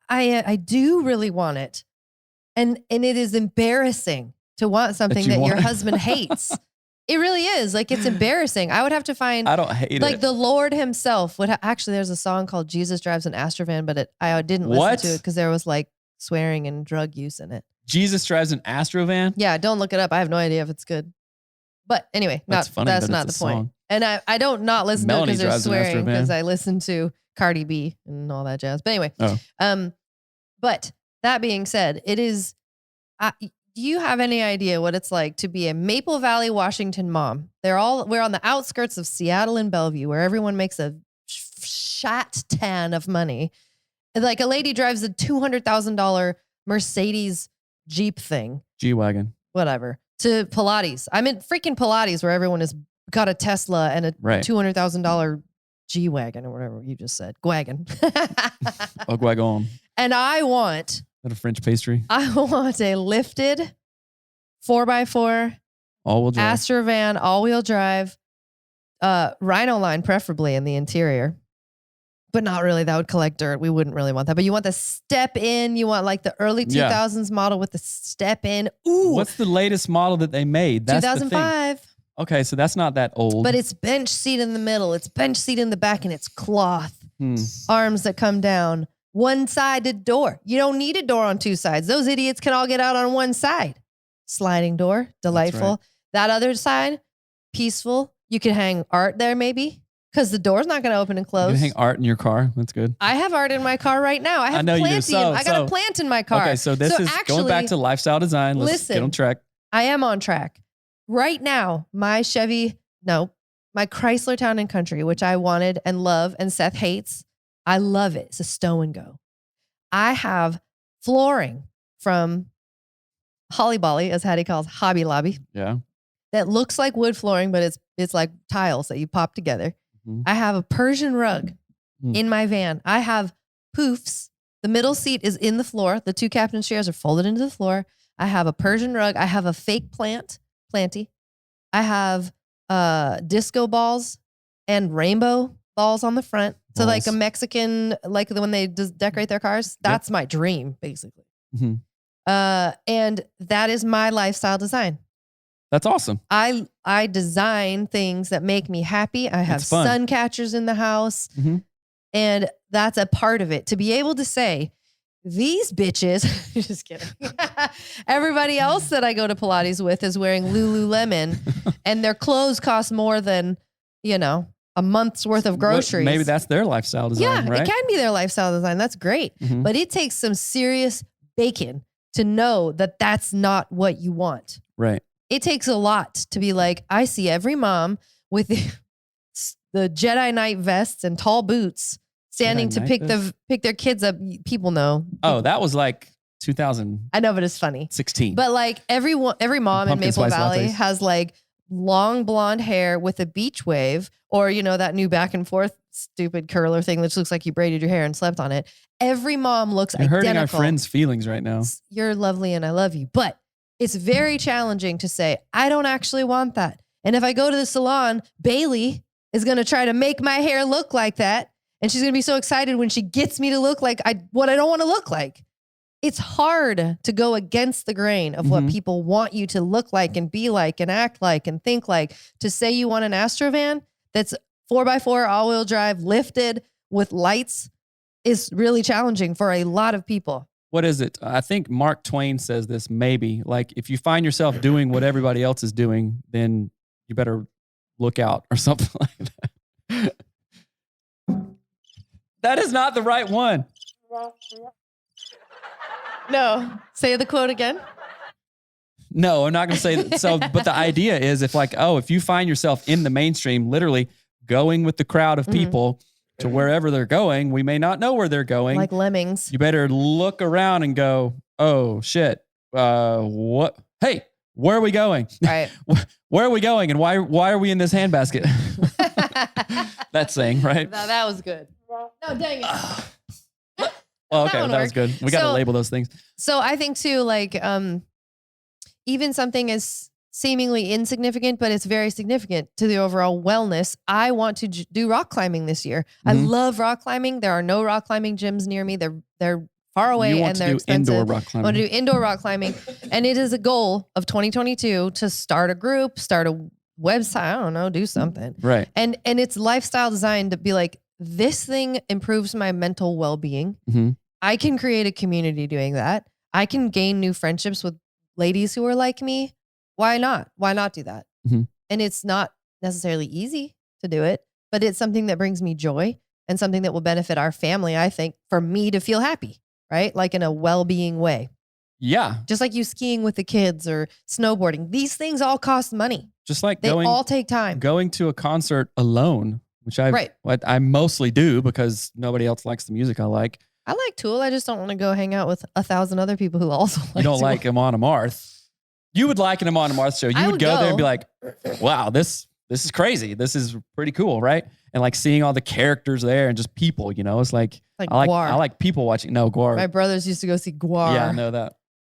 I do really want it. And it is embarrassing to want something that your husband hates. It really is. Like, it's embarrassing. I would have to find. I don't hate it. Like the Lord himself would actually, there's a song called Jesus Drives an Astrovan, but I didn't listen to it because there was like swearing and drug use in it. Jesus Drives an Astrovan? Yeah, don't look it up. I have no idea if it's good. But anyway, that's not the point. And I don't not listen to it because they're swearing, because I listen to Cardi B and all that jazz. But anyway, but that being said, it is, do you have any idea what it's like to be a Maple Valley, Washington mom? We're on the outskirts of Seattle and Bellevue, where everyone makes a shat ton of money. Like a lady drives a $200,000 Mercedes Jeep thing. G-Wagon. Whatever. To Pilates. I'm in freaking Pilates, where everyone has got a Tesla and a $200,000 G-Wagon or whatever you just said. Gwagon. A Gwagon. And I want... Is that a French pastry? I want a lifted 4x4 all-wheel drive. Astrovan, all-wheel drive, Rhino line, preferably in the interior, but not really. That would collect dirt. We wouldn't really want that. But you want the step in. You want like the early 2000s model with the step in. Ooh, what's the latest model that they made? That's 2005. The thing. Okay, so that's not that old. But it's bench seat in the middle. It's bench seat in the back, and it's cloth. Arms that come down. One-sided door. You don't need a door on 2 sides. Those idiots can all get out on one side. Sliding door, delightful. Right. That other side, peaceful. You can hang art there maybe, because the door's not going to open and close. You can hang art in your car. That's good. I have art in my car right now. I have planting. I got a plant in my car. Okay, so this is actually, going back to lifestyle design. Let's get on track. I am on track. Right now, my Chrysler Town and Country, which I wanted and love, and Seth hates. I love it. It's a stow and go. I have flooring from Holly Bolly, as Hattie calls Hobby Lobby. Yeah. that looks like wood flooring, but it's like tiles that you pop together. Mhm. I have a Persian rug in my van. I have poofs. The middle seat is in the floor. The 2 captain's chairs are folded into the floor. I have a Persian rug. I have a fake planty. I have disco balls and rainbow balls on the front. So like a Mexican, like the when they decorate their cars. That's my dream, basically. Mhm. And that is my lifestyle design. That's awesome. I design things that make me happy. I have sun catchers in the house. Mhm. And that's a part of it. To be able to say, these bitches, just kidding. Everybody else that I go to Pilates with is wearing Lululemon and their clothes cost more than, a month's worth of groceries. Maybe that's their lifestyle design, Yeah, right? it can be their lifestyle design. That's great. Mhm. But it takes some serious bacon to know that that's not what you want. Right. It takes a lot to be like, I see every mom with the Jedi Knight vests and tall boots standing to pick their kids up. People know. Oh, that was like 2016. I know, but it's funny. But like every mom in Pumpkin Maple spice Valley lattes. has like long blonde hair with a beach wave, or that new back and forth stupid curler thing that looks like you braided your hair and slept on it. Every mom looks You're identical. hurting our friends' feelings right now. You're lovely and I love you, but it's very challenging to say, I don't actually want that. And if I go to the salon, Bailey is going to try to make my hair look like that. And she's going to be so excited when she gets me to look like what I don't want to look like. It's hard to go against the grain of what people want you to look like and be like and act like and think like. To say you want an Astrovan that's 4x4 all-wheel drive lifted with lights is really challenging for a lot of people. What is it? I think Mark Twain says this, maybe. Like, if you find yourself doing what everybody else is doing, then you better look out or something like that. That is not the right one. No. Say the quote again. No, I'm not going to say that. So, but the idea is if you find yourself in the mainstream, literally going with the crowd of people to wherever they're going, we may not know where they're going. Like lemmings. You better look around and go, oh shit. What? Hey, where are we going? Right. Where are we going? And why are we in this handbasket? That's saying, right? No, that was good. No, dang it. Well, okay, that was good. We got to label those things. So I think too, like, even something as seemingly insignificant, but it's very significant to the overall wellness. I want to do rock climbing this year. I love rock climbing. There are no rock climbing gyms near me. They're far away and they're expensive. Indoor rock climbing. I want to do indoor rock climbing. And it is a goal of 2022 to start a group, start a website, I don't know, do something. Right. And it's lifestyle designed to be like, this thing improves my mental well-being. I can create a community doing that. I can gain new friendships with ladies who are like me. Why not? Why not do that? And it's not necessarily easy to do it, but it's something that brings me joy and something that will benefit our family, I think, for me to feel happy, right? Like in a well-being way. Yeah. Just like you skiing with the kids or snowboarding. These things all cost money. Just like they all take time. Going to a concert alone, which I mostly do because nobody else likes the music I like. I like Tool. I just don't want to go hang out with 1,000 other people who also like You don't Tool. like Amon Amarth. You would like an Amon Amarth show. You would go there and be like, wow, this is crazy. This is pretty cool, right? And like seeing all the characters there and just people, it's like I like people watching. No, Gwar. My brothers used to go see Gwar. Yeah, I know that.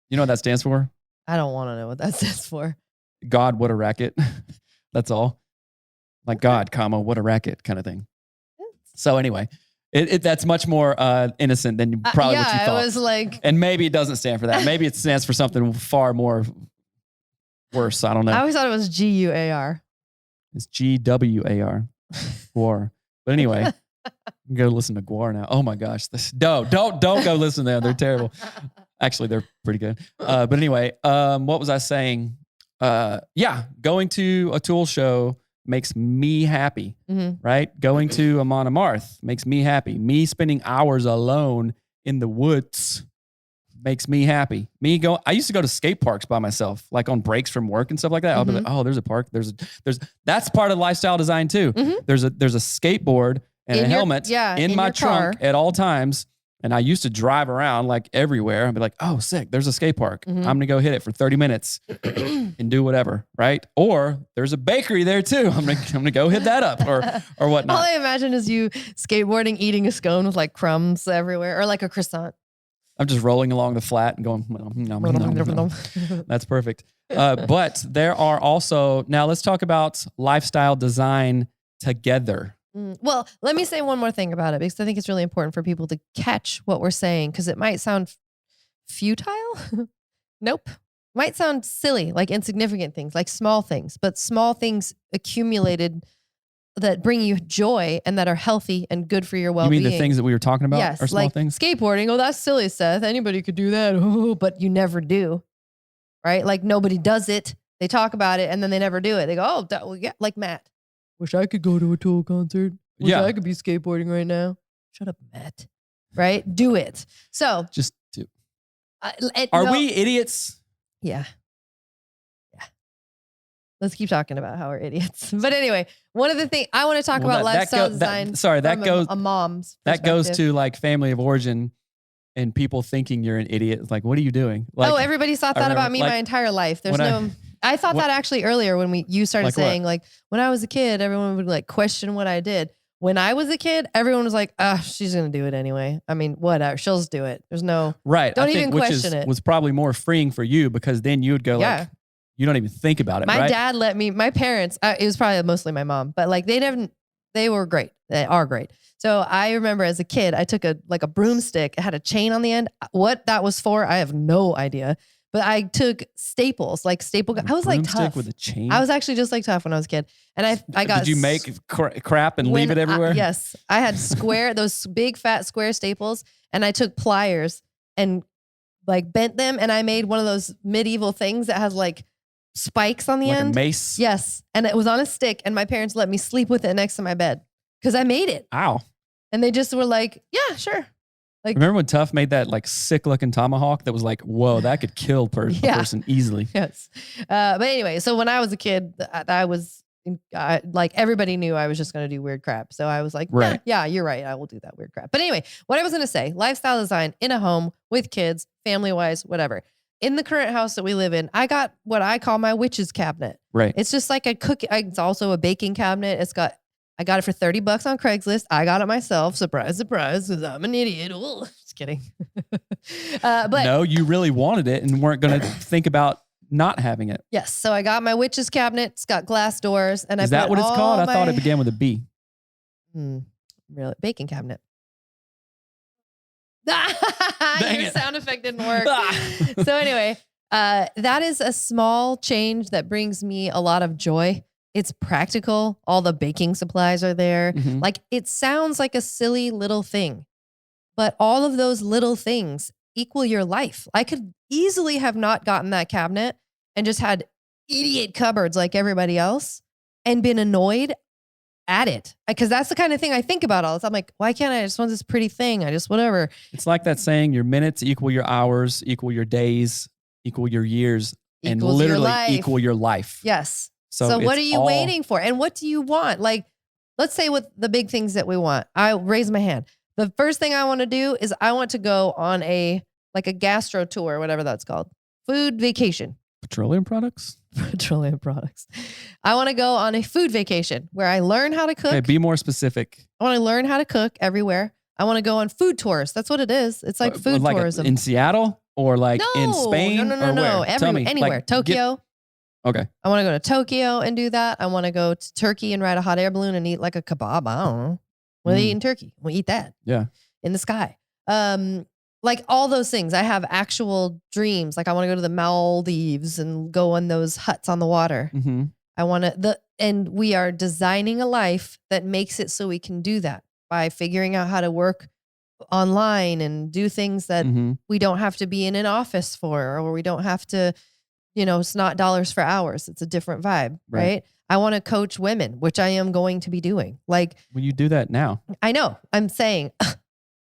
You know what that stands for? I don't want to know what that stands for. God, what a racket. That's all. Like God, comma, what a racket kind of thing. So anyway, that's much more innocent than probably what you thought. It was like, and maybe it doesn't stand for that. Maybe it stands for something far more worse. I don't know. I always thought it was GUAR. It's GWAR. Gwar. But anyway, I'm gonna listen to Gwar now. Oh my gosh. Don't go listen to them. They're terrible. Actually, they're pretty good. But anyway, what was I saying? Going to a Tool show makes me happy, right? Going to Amon Amarth makes me happy. Me spending hours alone in the woods makes me happy. I used to go to skate parks by myself, like on breaks from work and stuff like that. I'll be like, oh, there's a park. That's part of lifestyle design too. There's a skateboard and a helmet in my trunk at all times. And I used to drive around like everywhere and be like, oh, sick, there's a skate park. Mhm. I'm going to go hit it for 30 minutes and do whatever, right? Or there's a bakery there too. I'm gonna go hit that up or All whatnot. I imagine is you skateboarding, eating a scone with like crumbs everywhere, or like a croissant. I'm just rolling along the flat and going, nom, nom, nom. That's perfect. But there are also, now let's talk about lifestyle design together. Well, let me say one more thing about it because I think it's really important for people to catch what we're saying because it might sound futile. Nope. Might sound silly, like insignificant things, like small things, but small things accumulated that bring you joy and that are healthy and good for your well-being. You mean the things that we were talking about yes, are small like things? Skateboarding. Oh, that's silly, Seth. Anybody could do that. Oh, but you never do, right? Like nobody does it. They talk about it and then they never do it. They go, oh, well, yeah, like Matt. Wish I could go to a Tool concert. Wish I could be skateboarding right now. Shut up, Matt. Right? Do it. So just do. Are we idiots? Yeah. Let's keep talking about how we're idiots. But anyway, one of the things I want to talk about lifestyle design. That goes a mom's that goes to like family of origin and people thinking you're an idiot. It's like, what are you doing? Like, oh, everybody's thought that about me my entire life. There's no. I thought that actually earlier when you started saying like when I was a kid, everyone would like question what I did. When I was a kid, everyone was like, she's going to do it anyway. I mean, whatever. She'll just do it. There's no. Right. Don't even question it. Was probably more freeing for you because then you would go like, you don't even think about it. My dad let me, my parents, it was probably mostly my mom, but like they were great. They are great. So I remember as a kid, I took a broomstick. It had a chain on the end. What that was for, I have no idea. But I took staples, like staple. I was like tough with a chain. I was actually just like tough when I was a kid, and I got. Did you make crap and leave it everywhere? Yes, I had those big fat square staples, and I took pliers and like bent them, and I made one of those medieval things that has like spikes on the end. A mace. Yes, and it was on a stick, and my parents let me sleep with it next to my bed because I made it. Ow! And they just were like, "Yeah, sure." Like, remember when Tuff made that like sick looking tomahawk that was like, whoa, that could kill a person easily. Yes. But anyway, so when I was a kid, I was like everybody knew I was just going to do weird crap. So I was like, yeah, you're right. I will do that weird crap. But anyway, what I was going to say, lifestyle design in a home with kids, family wise, whatever. In the current house that we live in, I got what I call my witch's cabinet. Right. It's just like it's also a baking cabinet. I got it for $30 on Craigslist. I got it myself. Surprise, surprise, because I'm an idiot. Ooh, just kidding. But no, you really wanted it and weren't going to think about not having it. Yes. So I got my witch's cabinet. It's got glass doors. And Is that what it's called? I thought it began with a B. Really? Baking cabinet. Dang Your it. sound effect didn't work. So anyway, that is a small change that brings me a lot of joy. It's practical. All the baking supplies are there. Mm-hmm. Like it sounds like a silly little thing, but all of those little things equal your life. I could easily have not gotten that cabinet and just had idiot cupboards like everybody else and been annoyed at it. Because that's the kind of thing I think about all the time. I'm like, why can't I just want this pretty thing? I just, whatever. It's like that saying, your minutes equal your hours, equal your days, equal your years, and literally equal your life. Yes. So what are you waiting for? And what do you want? Like, let's say with the big things that we want, I raise my hand. The first thing I want to do is I want to go on a gastro tour, whatever that's called. Food vacation. Petroleum products? Petroleum products. I want to go on a food vacation where I learn how to cook. Okay, be more specific. I want to learn how to cook everywhere. I want to go on food tours. That's what it is. It's like food tourism. In Seattle or like in Spain? No. Anywhere. Tokyo. Okay. I want to go to Tokyo and do that. I want to go to Turkey and ride a hot air balloon and eat like a kebab. I don't know. What do they eat in Turkey? We eat that. Yeah. In the sky. Like all those things. I have actual dreams. Like I want to go to the Maldives and go on those huts on the water. Mm-hmm. And we are designing a life that makes it so we can do that by figuring out how to work online and do things that we don't have to be in an office for, or we don't have to, it's not dollars for hours. It's a different vibe, right? I want to coach women, which I am going to be doing. Like, well, you do that now. I know. I'm saying,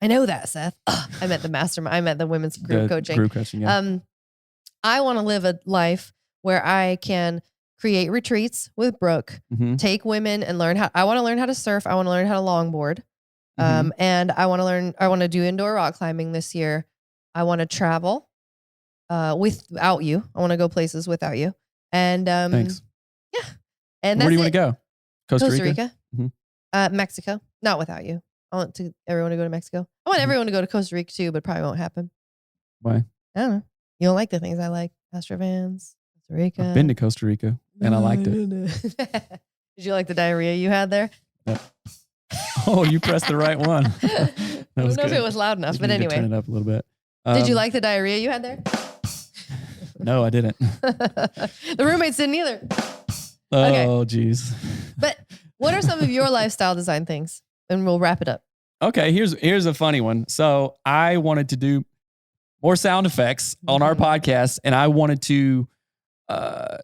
I know that, Seth. I'm at the mastermind. I'm at the women's group coaching. Group coaching, yeah. I want to live a life where I can create retreats with Brooke, take women and I want to learn how to surf. I want to learn how to longboard. And I want to do indoor rock climbing this year. I want to travel without you. I want to go places without you. And Thanks. yeah. And Where do you want to go? Costa Rica. Mexico. Not without you. I want everyone to go to Mexico. I want everyone to go to Costa Rica too, but probably won't happen. Why? I don't know. You don't like the things I like. Astrovans, Costa Rica. I've been to Costa Rica and I liked it. Did you like the diarrhea you had there? Yep. Oh, you pressed the right one. I don't know if it was loud enough, but anyway. Turn it up a little bit. Did you like the diarrhea you had there? No, I didn't. The roommates didn't either. Oh, geez. But what are some of your lifestyle design things? And we'll wrap it up. Okay, here's a funny one. So I wanted to do more sound effects on our podcast, and I wanted to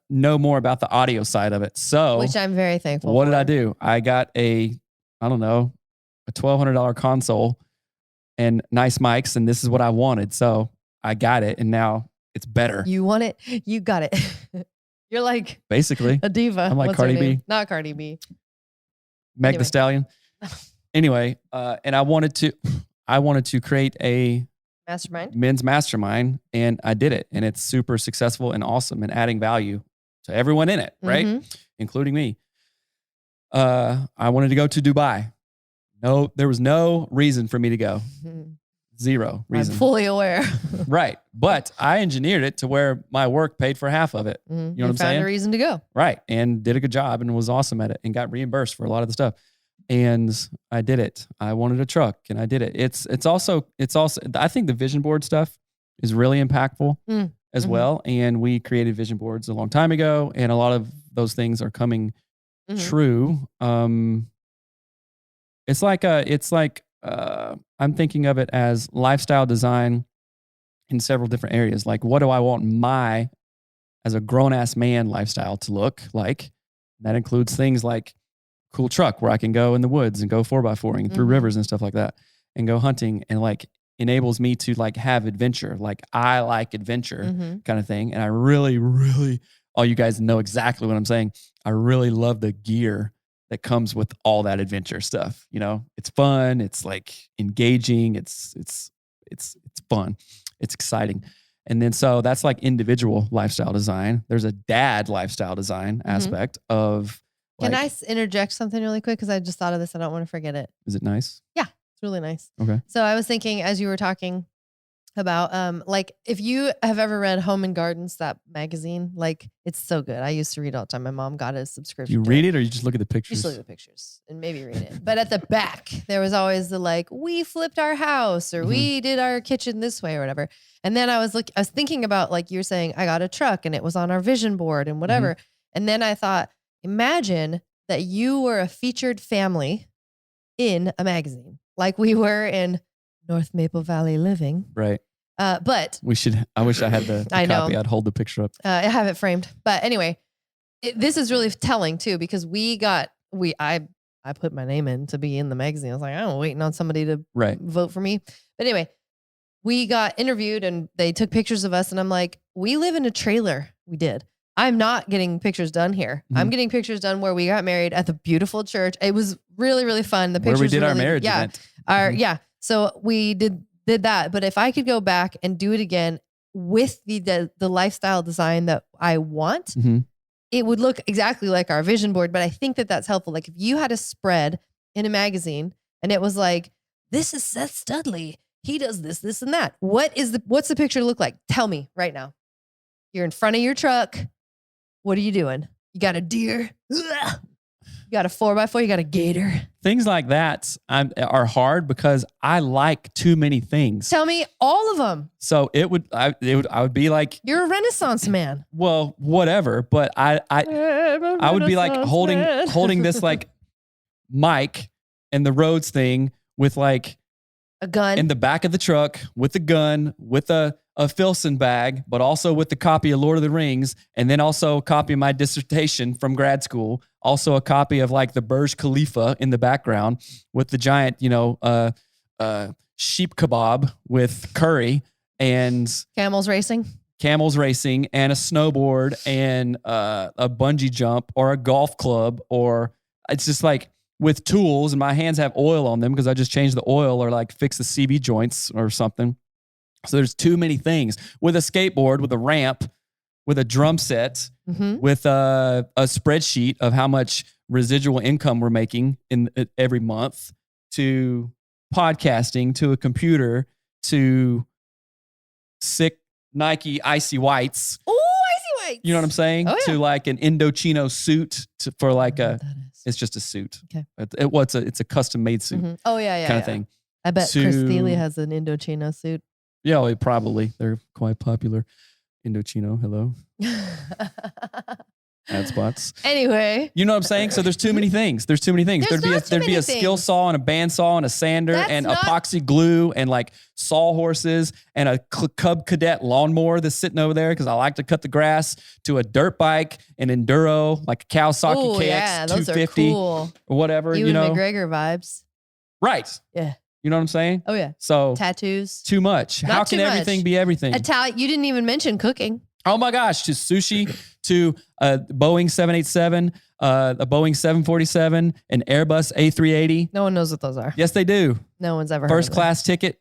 know more about the audio side of it. So, which I'm very thankful What for. did I do? I got a $1,200 console and nice mics, and this is what I wanted. So I got it, and now it's better. You want it? You got it. You're like basically a diva. I'm like Cardi B. Not Cardi B. Meg the Stallion. Anyway, and I wanted to create a men's mastermind, and I did it, and it's super successful and awesome and adding value to everyone in it, right? Including me. I wanted to go to Dubai. No, there was no reason for me to go. Zero reason. I'm fully aware. Right. But I engineered it to where my work paid for half of it. You know what I'm saying? Found a reason to go. Right. And did a good job and was awesome at it and got reimbursed for a lot of the stuff. And I did it. I wanted a truck and I did it. It's also, I think the vision board stuff is really impactful as well. And we created vision boards a long time ago, and a lot of those things are coming true. It's like I'm thinking of it as lifestyle design in several different areas. Like, what do I want as a grown ass man lifestyle to look like? That includes things like cool truck where I can go in the woods and go 4x4ing through rivers and stuff like that, and go hunting, and like enables me to like have adventure. Like, I like adventure kind of thing. And I really, really, all you guys know exactly what I'm saying. I really love the gear that comes with all that adventure stuff. You know, it's fun. It's like engaging. It's fun. It's exciting. And then, so that's like individual lifestyle design. There's a dad lifestyle design aspect of. Can I interject something really quick? Cause I just thought of this. I don't want to forget it. Is it nice? Yeah, it's really nice. Okay. So I was thinking, as you were talking about, like, if you have ever read Home and Gardens, that magazine, like, it's so good. I used to read all the time. My mom got a subscription. You read it, or you just look at the pictures? Just look at the pictures and maybe read it. But at the back, there was always the like, we flipped our house, or we did our kitchen this way, or whatever. And then I was thinking about, like you're saying, I got a truck and it was on our vision board and whatever. And then I thought, imagine that you were a featured family in a magazine, like we were in North Maple Valley Living. Right. But I wish I had the copy. I'd hold the picture up. I have it framed. But anyway, this is really telling too, because I put my name in to be in the magazine. I was like, I'm waiting on somebody to vote for me. But anyway, we got interviewed and they took pictures of us, and I'm like, we live in a trailer. We did. I'm not getting pictures done here. I'm getting pictures done where we got married at the beautiful church. It was really, really fun. The pictures where we did really, our marriage event. So we did that. But if I could go back and do it again with the lifestyle design that I want, it would look exactly like our vision board. But I think that that's helpful. Like, if you had a spread in a magazine and it was like, this is Seth Studley. He does this, this, and that. What's the picture look like? Tell me right now. You're in front of your truck. What are you doing? You got a deer. Ugh. You got a 4x4. You got a gator. Things like that are hard because I like too many things. Tell me all of them. So I would be like, you're a Renaissance man. Well, whatever. But I would be like holding this like mic and the Rhodes thing with like a gun in the back of the truck, with the gun, with a Filson bag, but also with the copy of Lord of the Rings, and then also a copy of my dissertation from grad school, also a copy of like the Burj Khalifa in the background with the giant, sheep kebab with curry and camels racing and a snowboard and a bungee jump or a golf club, or it's just like with tools and my hands have oil on them because I just changed the oil or like fix the CV joints or something. So there's too many things. With a skateboard, with a ramp, with a drum set, with a spreadsheet of how much residual income we're making in every month, to podcasting, to a computer, to sick Nike Icy Whites. Oh, Icy Whites. You know what I'm saying? Oh, yeah. To like an Indochino suit for like it's just a suit. Okay. It's a custom made suit Oh, yeah. kind of thing. I bet Chris Studley has an Indochino suit. Yeah, probably. They're quite popular. Indochino, hello. Ad spots. Anyway. You know what I'm saying? So there's too many things. There'd be a skill saw and a bandsaw and a sander and epoxy glue and like sawhorses and a Cub Cadet lawnmower that's sitting over there because I like to cut the grass, to a dirt bike, an enduro, like a Kawasaki KX yeah, those 250 are cool. or whatever. You know, McGregor vibes. Right. Yeah. You know what I'm saying? Oh yeah. So tattoos. Too much. How can everything be everything? You didn't even mention cooking. Oh my gosh, to sushi, to a Boeing 787, a Boeing 747, an Airbus A380. No one knows what those are. Yes, they do. No one's ever First heard of class ticket.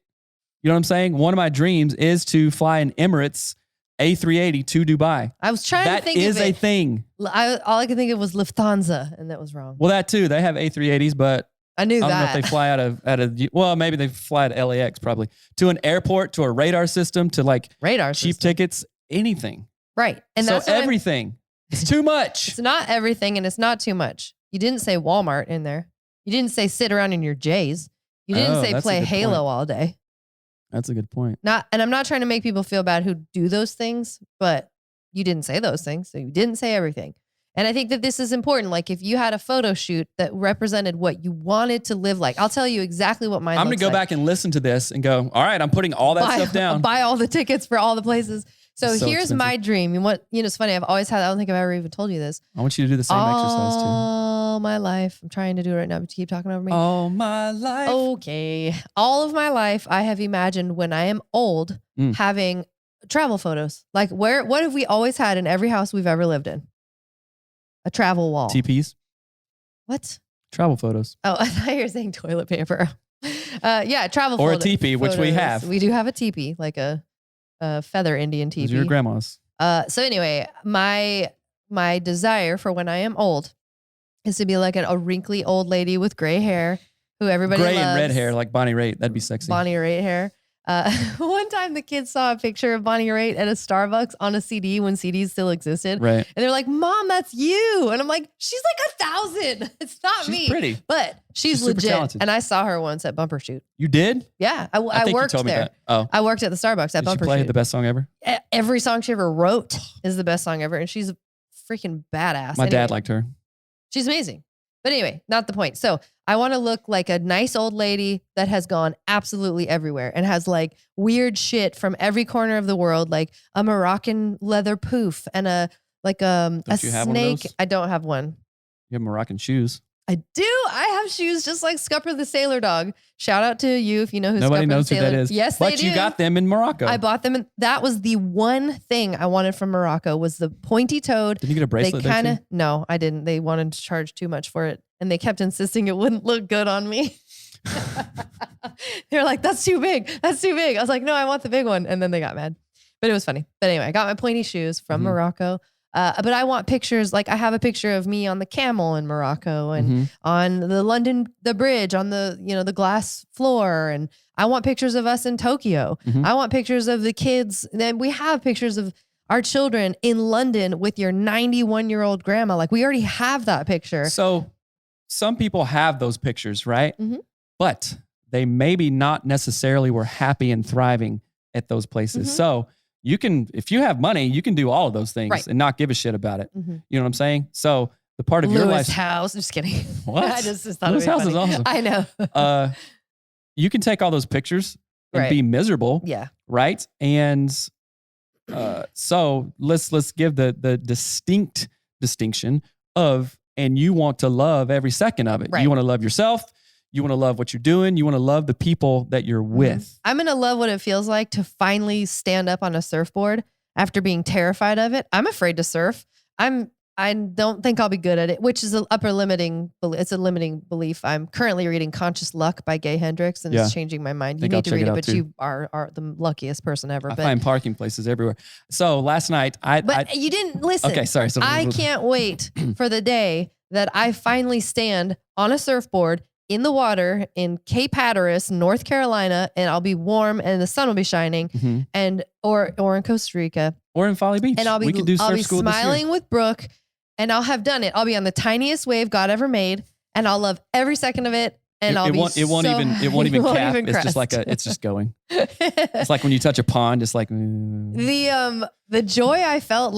You know what I'm saying? One of my dreams is to fly an Emirates A380 to Dubai. I was trying to think of it. That is a thing. All I could think of was Lufthansa, and that was wrong. Well, that too. They have A380s, but I knew I don't that. know if they fly out of well, maybe they fly at LAX probably. To an airport, to a radar system, to like cheap tickets, anything. Right. And so that's everything. It's too much. It's not everything and it's not too much. You didn't say Walmart in there. You didn't say sit around in your J's. You didn't say play Halo all day. That's a good point. And I'm not trying to make people feel bad who do those things, but you didn't say those things. So you didn't say everything. And I think that this is important. Like if you had a photo shoot that represented what you wanted to live like, I'll tell you exactly what mine I'm going looks to go like. back and listen to this and go, all right, I'm putting all that stuff down. Buy all the tickets for all the places. So here's expensive. my dream. And it's funny. I've always had, I don't think I've ever even told you this. I want you to do the same exercise too. All my life. I'm trying to do it right now, but you keep talking over me. All my life. Okay. All of my life, I have imagined when I am old having travel photos. Like what have we always had in every house we've ever lived in? A travel wall. TPs. What? Travel photos. Oh, I thought you were saying toilet paper. Yeah, travel or photos. Or a teepee, which we have. We do have a teepee, like a feather Indian teepee. Your grandma's. So anyway, my desire for when I am old is to be like a wrinkly old lady with gray hair who everybody loves. Gray and red hair like Bonnie Raitt. That'd be sexy. Bonnie Raitt hair. One time the kids saw a picture of Bonnie Raitt at a Starbucks on a CD when CDs still existed. Right. And they're like, Mom, that's you. And I'm like, she's like 1,000. It's not me. She's pretty. But she's super legit. talented. And I saw her once at Bumper Shoot. You did? Yeah. I think worked you told me there. that. Oh. I worked at the Starbucks at Did Bumper she play Shoot. the best song ever? Every song she ever wrote is the best song ever. And she's freaking badass. My dad liked her. She's amazing. But anyway, not the point. So I want to look like a nice old lady that has gone absolutely everywhere and has like weird shit from every corner of the world, like a Moroccan leather poof and a snake. I don't have one. You have Moroccan shoes. I do. I have shoes just like Scupper the Sailor Dog. Shout out to you if you know who Nobody Scupper knows the who Sailor that is. Yes, but they do. you got them in Morocco. I bought them. And that was the one thing I wanted from Morocco was the pointy toed. Did you get a bracelet? They kind of, no, I didn't. They wanted to charge too much for it. And they kept insisting it wouldn't look good on me. They're like, that's too big. That's too big. I was like, no, I want the big one. And then they got mad. But it was funny. But anyway, I got my pointy shoes from Morocco. But I want pictures. Like I have a picture of me on the camel in Morocco and on the bridge, on the glass floor. And I want pictures of us in Tokyo. I want pictures of the kids. Then we have pictures of our children in London with your 91-year-old grandma. Like we already have that picture. So some people have those pictures, right? But they maybe not necessarily were happy and thriving at those places. So you can, if you have money, you can do all of those things and not give a shit about it. You know what I'm saying? So the part of your life. House. I'm just kidding. What? I just thought Lewis it was house funny. is awesome. I know. You can take all those pictures and be miserable. Yeah. Right. And so let's give the distinct distinction of, and you want to love every second of it. You want to love yourself. You want to love what you're doing. You want to love the people that you're with. I'm going to love what it feels like to finally stand up on a surfboard after being terrified of it. I'm afraid to surf. I'm I don't think I'll be good at it, which is it's a limiting belief. I'm currently reading Conscious Luck by Gay Hendricks, and it's changing my mind. You need to read it, but you are the luckiest person ever. I find parking places everywhere. So last night, But you didn't listen. Okay, sorry. So, I can't wait for the day that I finally stand on a surfboard in the water in Cape Hatteras, North Carolina, and I'll be warm and the sun will be shining, and or in Costa Rica. Or in Folly Beach. And I'll be smiling with Brooke, and I'll have done it. I'll be on the tiniest wave God ever made, and I'll love every second of it. And it won't even cap. It's just like it's just going. It's like when you touch a pond. It's like the joy I felt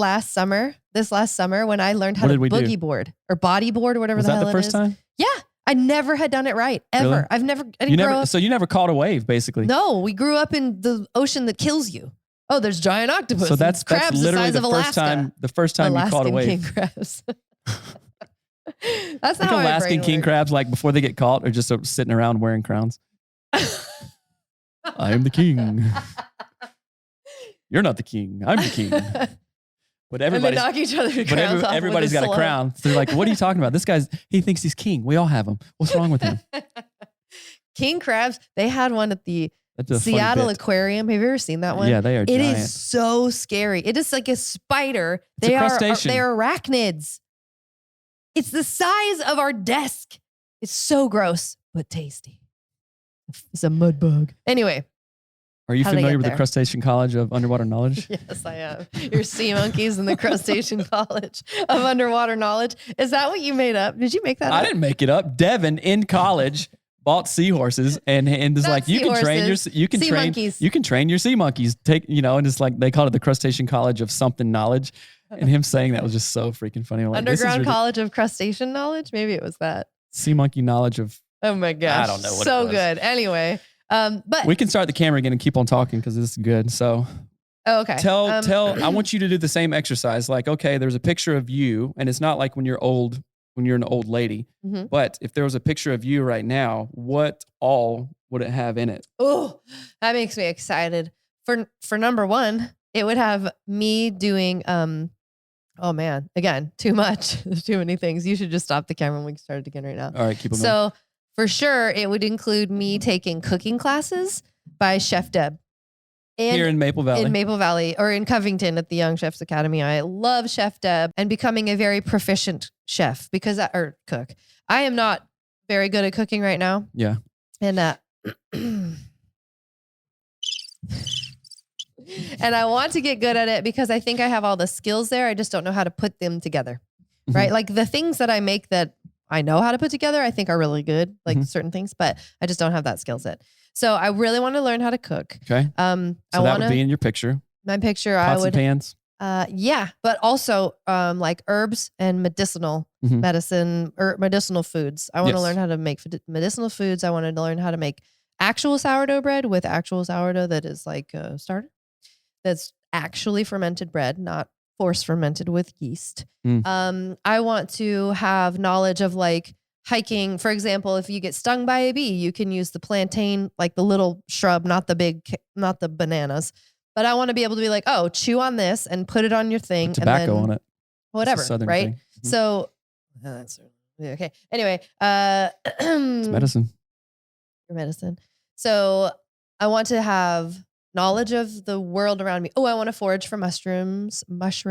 this last summer when I learned how to boogie board or bodyboard or whatever was the hell that the first time? Yeah, I never had done it right ever. Really? So you never caught a wave, basically. No, we grew up in the ocean that kills you. Oh, there's giant octopus. So that's literally the first time you caught a wave. King crabs. That's not like Alaskan king crabs, like before they get caught, are just sitting around wearing crowns. I am the king. You're not the king. I'm the king. But everybody's got a crown. So they're like, what are you talking about? This he thinks he's king. We all have him. What's wrong with him? King crabs. They had one at the Seattle Aquarium. Have you ever seen that one? Yeah, they are giant. It is so scary. It is like a spider. It's a crustacean. They're arachnids. It's the size of our desk. It's so gross, but tasty. It's a mud bug. Anyway. Are you familiar with the Crustacean College of Underwater Knowledge? Yes, I am. You're sea monkeys in the Crustacean College of Underwater Knowledge. Is that what you made up? Did you make that up? I didn't make it up. Devin in college bought seahorses and is like, you can train your sea monkeys. And it's like they called it the Crustacean College of something knowledge. And him saying that was just so freaking funny. Like, Underground College of Crustacean Knowledge? Maybe it was that. Sea monkey knowledge of. Oh my gosh. I don't know what so it was. Good. Anyway. But we can start the camera again and keep on talking because this is good. So okay. I want you to do the same exercise. Like, okay, there's a picture of you, and it's not like when you're an old lady, but if there was a picture of you right now, what all would it have in it? Oh, that makes me excited. For number one, it would have me doing, oh man, again, too much. There's too many things. You should just stop the camera and we can start it again right now. All right, keep on going. So for sure, it would include me taking cooking classes by Chef Deb. Here in Maple Valley. In Maple Valley or in Covington at the Young Chefs Academy. I love Chef Deb and becoming a very proficient chef or cook. I am not very good at cooking right now. Yeah. And and I want to get good at it because I think I have all the skills there. I just don't know how to put them together. Right? Like the things that I make that I know how to put together, I think are really good, like certain things, but I just don't have that skill set. So I really want to learn how to cook. Okay. So that would be in your picture. My picture, Pots and pans. Yeah, but also like herbs and medicinal medicine or medicinal foods. I want to learn how to make medicinal foods. I wanted to learn how to make actual sourdough bread with actual sourdough that is like a starter. That's actually fermented bread, not force fermented with yeast. I want to have knowledge of like hiking. For example, if you get stung by a bee, you can use the plantain, like the little shrub, not the bananas. But I want to be able to be like, oh, chew on this and put it on your thing. Put tobacco on it. Whatever, right? Thing. So that's okay. Anyway, it's medicine. Your medicine. So I want to have knowledge of the world around me. Oh, I want to forage for mushrooms. Like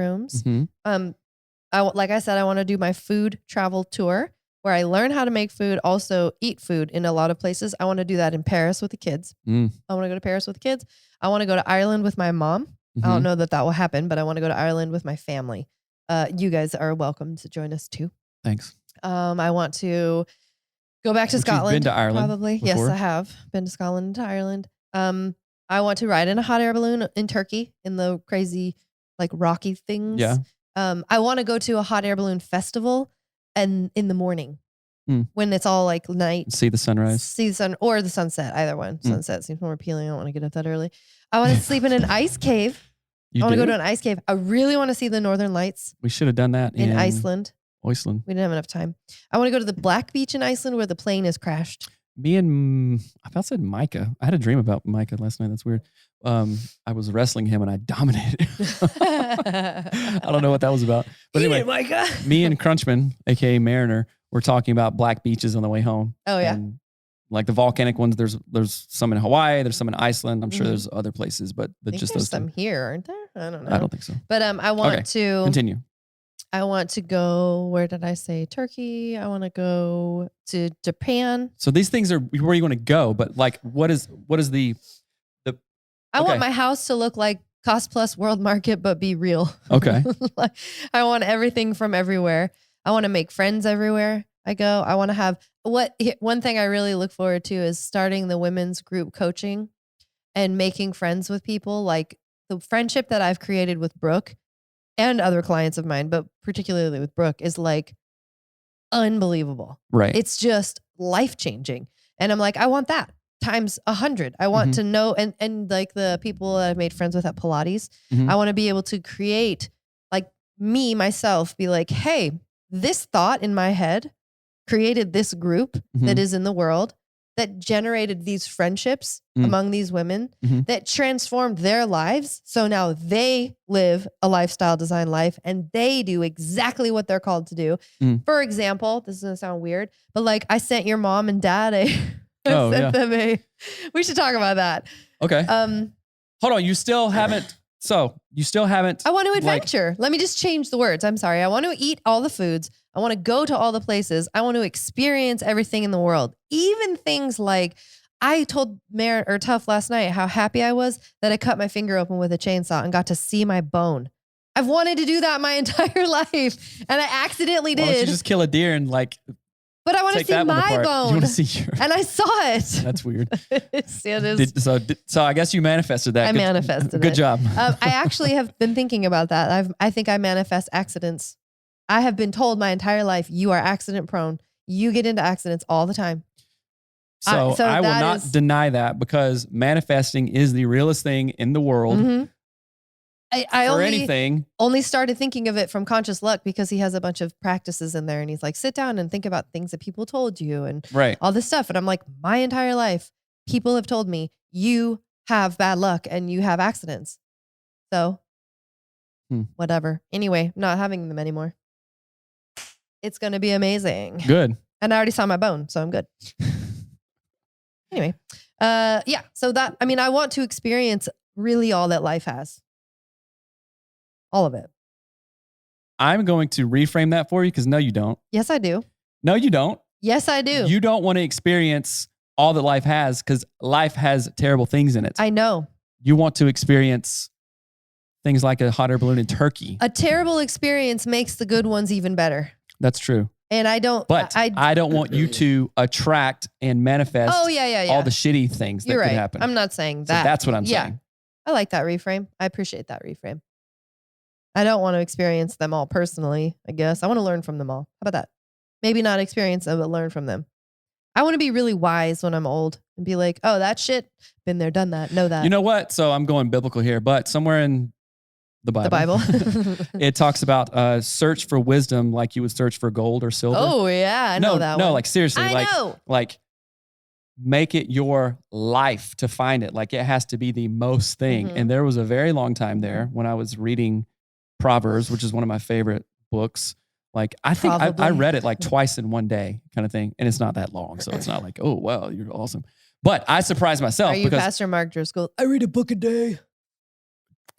I said, I want to do my food travel tour where I learn how to make food, also eat food in a lot of places. I want to do that in Paris with the kids. I want to go to Paris with the kids. I want to go to Ireland with my mom. I don't know that will happen, but I want to go to Ireland with my family. You guys are welcome to join us too. Thanks. I want to go back to Scotland. You've been to Ireland? Probably. Before? Yes, I have been to Scotland and to Ireland. I want to ride in a hot air balloon in Turkey in the crazy, like rocky things. Yeah. I want to go to a hot air balloon festival and in the morning when it's all like night. See the sunrise. See the sun or the sunset, either one. Sunset seems more appealing. I don't want to get up that early. I want to sleep in an ice cave. I want to go to an ice cave. I really want to see the Northern Lights. We should have done that in Iceland. Iceland. We didn't have enough time. I want to go to the Black Beach in Iceland where the plane is crashed. me and I thought I said Micah. I had a dream about Micah last night. That's weird. I was wrestling him and I dominated. I don't know what that was about. But anyway, Micah. me and Crunchman, aka Mariner, were talking about black beaches on the way home. Oh yeah. And like the volcanic ones, there's some in Hawaii, there's some in Iceland. I'm sure there's other places, but just there's those some two. here, aren't there? I don't know. I don't think so. But I want to continue. I want to go. Where did I say Turkey? I want to go to Japan. So these things are where you want to go, but like, what is the? I want my house to look like Cost Plus World Market, but be real. Okay. Like, I want everything from everywhere. I want to make friends everywhere I go. I want to have one thing I really look forward to is starting the women's group coaching and making friends with people. Like the friendship that I've created with Brooke and other clients of mine, but particularly with Brooke, is like unbelievable. Right. It's just life-changing. And I'm like, I want that times 100. I want to know, and like the people that I've made friends with at Pilates, I want to be able to create, like myself, be like, hey, this thought in my head created this group that is in the world that generated these friendships among these women that transformed their lives. So now they live a lifestyle design life and they do exactly what they're called to do. For example, this is going to sound weird, but like I sent your mom and dad we should talk about that. Okay. Hold on. You still haven't. I want to adventure. Let me just change the words. I'm sorry. I want to eat all the foods. I want to go to all the places. I want to experience everything in the world. Even things like I told Tuff last night how happy I was that I cut my finger open with a chainsaw and got to see my bone. I've wanted to do that my entire life, and I accidentally did. Why don't you just kill a deer and But I want to see my bone. You want to see your... And I saw it. That's weird. It is. So I guess you manifested that. I manifested it. Good job. I actually have been thinking about that. I think I manifest accidents. I have been told my entire life, you are accident prone. You get into accidents all the time. So I will not deny that, because manifesting is the realest thing in the world. I only started thinking of it from Conscious Luck because he has a bunch of practices in there and he's like, sit down and think about things that people told you and all this stuff. And I'm like, my entire life, people have told me you have bad luck and you have accidents. So whatever. Anyway, I'm not having them anymore. It's going to be amazing. Good. And I already saw my bone, so I'm good. Anyway, yeah. So I want to experience really all that life has. All of it. I'm going to reframe that for you because no, you don't. Yes, I do. No, you don't. Yes, I do. You don't want to experience all that life has because life has terrible things in it. I know. You want to experience things like a hot air balloon in Turkey. A terrible experience makes the good ones even better. That's true. And I don't. But I don't want you to attract and manifest all the shitty things that could happen. I'm not saying that. So that's what I'm saying. I like that reframe. I appreciate that reframe. I don't want to experience them all personally, I guess. I want to learn from them all. How about that? Maybe not experience them, but learn from them. I want to be really wise when I'm old and be like, oh, that shit, been there, done that, know that. You know what? So I'm going biblical here, but somewhere in the Bible, it talks about search for wisdom like you would search for gold or silver. Oh, yeah. I know that one. No, like seriously. I know. Like make it your life to find it. Like it has to be the most thing. And there was a very long time there when I was reading Proverbs, which is one of my favorite books. Like I think I read it like twice in one day kind of thing. And it's not that long. So it's not like, oh, wow, you're awesome. But I surprised myself. Are you Pastor Mark Driscoll? I read a book a day.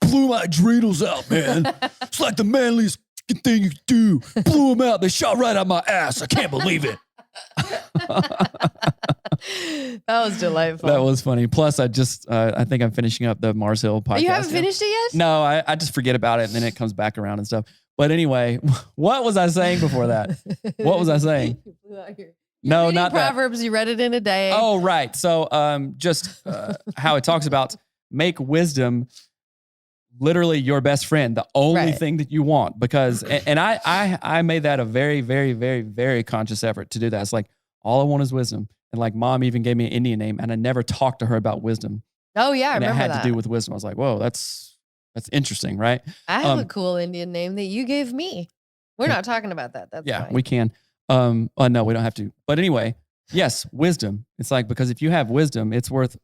Blew my adrenals out, man. It's like the manliest thing you do. Blew them out. They shot right out my ass. I can't believe it. That was delightful. That was funny. Plus, I think I'm finishing up the Mars Hill podcast. You haven't finished it yet? No, I just forget about it and then it comes back around and stuff. But anyway, what was I saying before that? What was I saying? No, not Proverbs. That. You read it in a day. Oh, right. So just how it talks about make wisdom literally your best friend, the only thing that you want, because, and I made that a very, very, very, very conscious effort to do that. It's like, all I want is wisdom. And like mom even gave me an Indian name and I never talked to her about wisdom. Oh yeah. I remember that. It had to do with wisdom. I was like, whoa, that's interesting. Right. I have a cool Indian name that you gave me. We're not talking about that. That's fine. We can. No, we don't have to. But anyway, Yes, wisdom. It's like, because if you have wisdom, it's worth,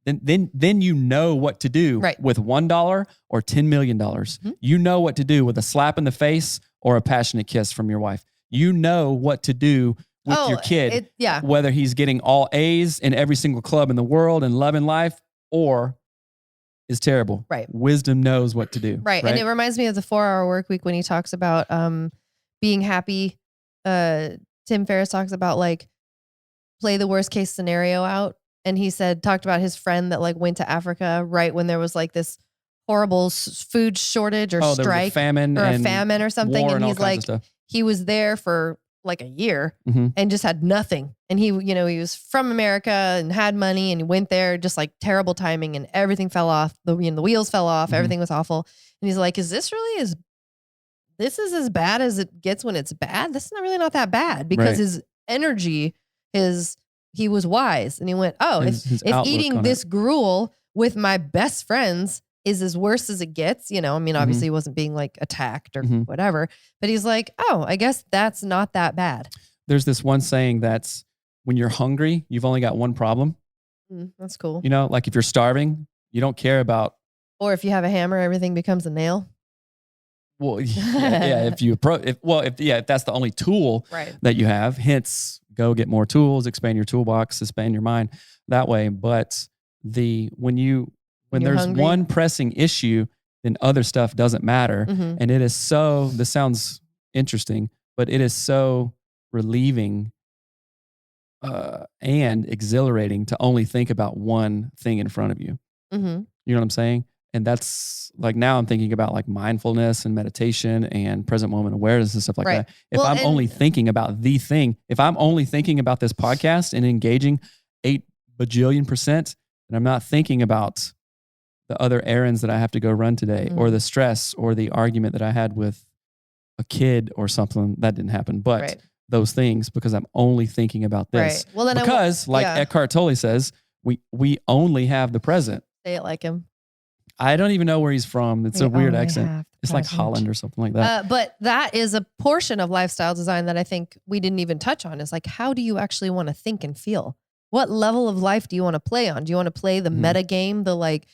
then you know what to do with $1 or $10 million. You know what to do with a slap in the face or a passionate kiss from your wife. You know what to do with your kid, whether he's getting all A's in every single club in the world and loving life or is terrible. Right. Wisdom knows what to do. Right. And it reminds me of the 4-Hour Workweek when he talks about being happy. Tim Ferriss talks about like play the worst case scenario out. And he talked about his friend that like went to Africa right when there was like this horrible food shortage or strike, there was a famine or something. And he's like, he was there for like a year and just had nothing. And he was from America and had money and he went there just like terrible timing and everything fell off. The wheels fell off. Everything was awful. And he's like, is this really this is as bad as it gets when it's bad? This is not that bad because his energy, he was wise. And he went, if eating this gruel with my best friends is as worse as it gets, obviously he wasn't being like attacked or whatever, but he's like, I guess that's not that bad. There's this one saying that's when you're hungry, you've only got one problem. That's cool. Like if you're starving, you don't care about. Or if you have a hammer, everything becomes a nail. Well, if that's the only tool that you have, hence go get more tools, expand your toolbox, expand your mind that way. But when there's hungry, one pressing issue, then other stuff doesn't matter. And it is this sounds interesting, but it is so relieving and exhilarating to only think about one thing in front of you. You know what I'm saying? And that's like, now I'm thinking about like mindfulness and meditation and present moment awareness and stuff like that. If I'm only thinking about the thing, if I'm only thinking about this podcast and engaging 8 bajillion%, then I'm not thinking about the other errands that I have to go run today or the stress or the argument that I had with a kid or something that didn't happen. But those things, because I'm only thinking about this. Well, then Eckhart Tolle says, we only have the present. Say it like him. I don't even know where he's from. It's a weird accent. It's like Holland or something like that. But that is a portion of lifestyle design that I think we didn't even touch on. Is like, how do you actually want to think and feel? What level of life do you want to play on? Do you want to play the meta game, the like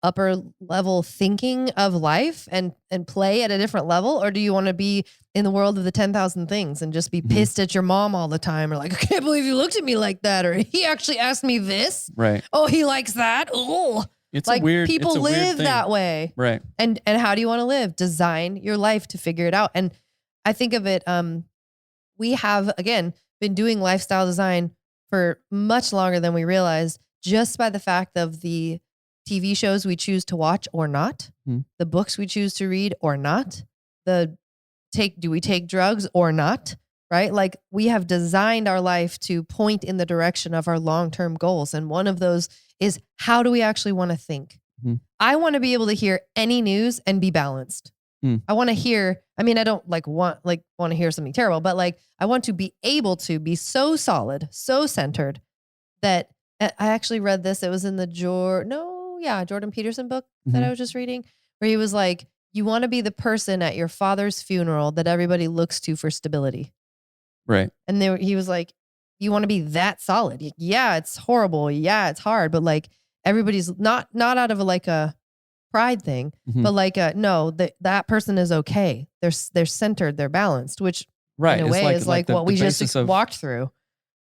upper level thinking of life and play at a different level? Or do you want to be in the world of the 10,000 things and just be pissed at your mom all the time? Or like, I can't believe you looked at me like that. Or he actually asked me this. Right. Oh, he likes that. Oh, it's like weird. People live that way. Right. And how do you want to live? Design your life to figure it out. And I think of it, we have, again, been doing lifestyle design for much longer than we realized, just by the fact of the TV shows we choose to watch or not, the books we choose to read or not, do we take drugs or not, right? Like we have designed our life to point in the direction of our long-term goals. And one of those is, how do we actually want to think? I want to be able to hear any news and be balanced. I want to hear, I don't want to hear something terrible, but like I want to be able to be so solid, so centered that I actually read this. It was in the Jordan Peterson book that I was just reading, where he was like, you want to be the person at your father's funeral that everybody looks to for stability. Right. And he was like, you want to be that solid. Yeah, it's horrible. Yeah, it's hard. But like everybody's not out of a pride thing, but like no, that person is okay. They're centered. They're balanced, which in a way is like what we just walked through.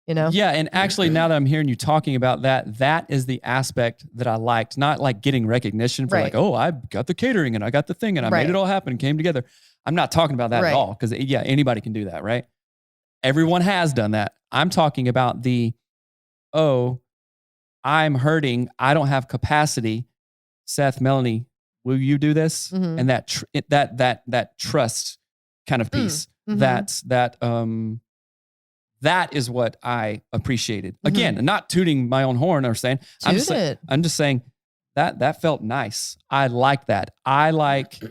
Yeah. And actually, now that I'm hearing you talking about that is the aspect that I liked, not like getting recognition for like, oh, I got the catering and I got the thing and I made it all happen and came together. I'm not talking about that at all. Cause anybody can do that. Right. Everyone has done that. I'm talking about I'm hurting. I don't have capacity. Seth, Melanie, will you do this? And that trust kind of piece, that is what I appreciated. Again, not tooting my own horn or saying, I'm just saying that felt nice. I like that. I like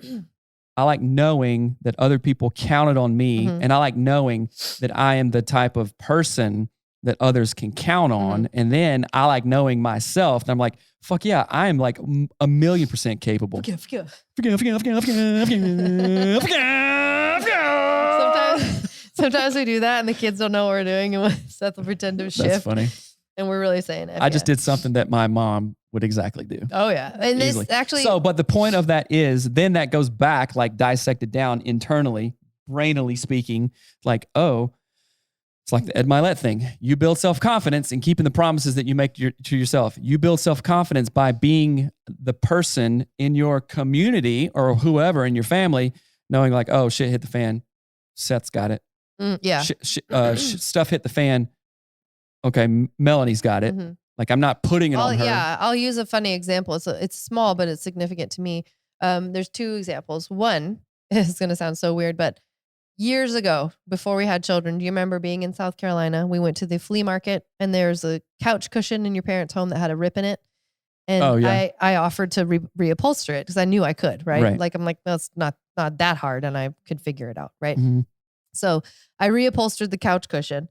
knowing that other people counted on me, and I like knowing that I am the type of person that others can count on. And then I like knowing myself, and I'm like, fuck yeah, I am like 1,000,000% capable. Sometimes we do that and the kids don't know what we're doing, and Seth will pretend to shift. That's funny. And we're really saying it. I just did something that my mom would exactly do. Oh yeah. And Easily. this actually. So, but the point of that is then that goes back, like dissected down internally, brainily speaking, like, oh, it's like the Ed Milet thing. You build self-confidence in keeping the promises that you make to yourself. You build self-confidence by being the person in your community or whoever in your family, knowing like, oh, shit hit the fan. Seth's got it. Yeah. Stuff hit the fan. Okay, Melanie's got it. Mm-hmm. Like I'm not putting it on her. Yeah, I'll use a funny example. It's small, but it's significant to me. There's two examples. One is going to sound so weird, but years ago, before we had children, do you remember being in South Carolina? We went to the flea market and there's a couch cushion in your parents' home that had a rip in it. And I offered to reupholster it because I knew I could, right? Like I'm like, that's not that hard and I could figure it out, right? Mm-hmm. So I reupholstered the couch cushion.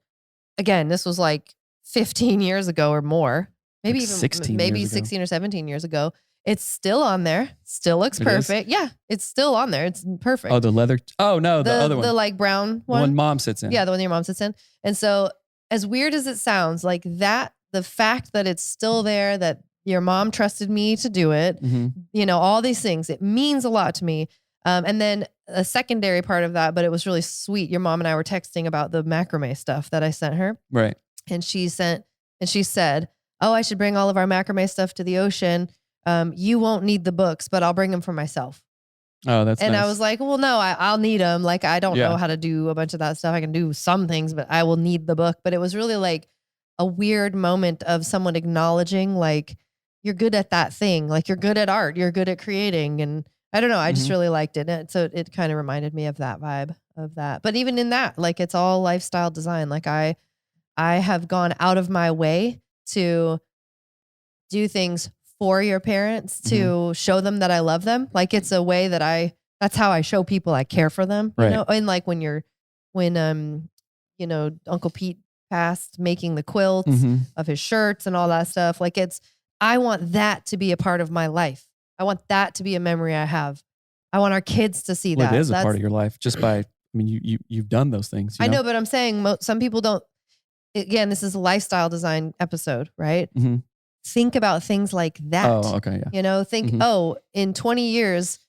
Again, this was like 15 years ago or more, maybe like even 16 or 17 years ago. It's still on there. Still looks perfect. Yeah, it's still on there. It's perfect. Oh, the leather. Oh no, the other one. The like brown one. The one mom sits in. Yeah, the one your mom sits in. And so as weird as it sounds, like that, the fact that it's still there, that your mom trusted me to do it, you know, all these things, it means a lot to me. And then a secondary part of that, but it was really sweet. Your mom and I were texting about the macrame stuff that I sent her. Right. And she said, oh, I should bring all of our macrame stuff to the ocean. You won't need the books, but I'll bring them for myself. Oh, that's and nice. I was like, well, no, I'll need them. Like, I don't know how to do a bunch of that stuff. I can do some things, but I will need the book. But it was really like a weird moment of someone acknowledging, like, you're good at that thing. Like, you're good at art. You're good at creating. And I don't know. I just really liked it. And so it kind of reminded me of that vibe of that. But even in that, like, it's all lifestyle design. Like I have gone out of my way to do things for your parents to show them that I love them. Like it's a way that that's how I show people I care for them. Right. You know, and like when you know, Uncle Pete passed, making the quilts of his shirts and all that stuff. Like I want that to be a part of my life. I want that to be a memory I have. I want our kids to see that. It is a part of your life just by, I mean, you've done those things. I know, but I'm saying some people don't. Again, this is a lifestyle design episode, right? Mm-hmm. Think about things like that. Oh, okay, yeah. You know, think, in 20 years,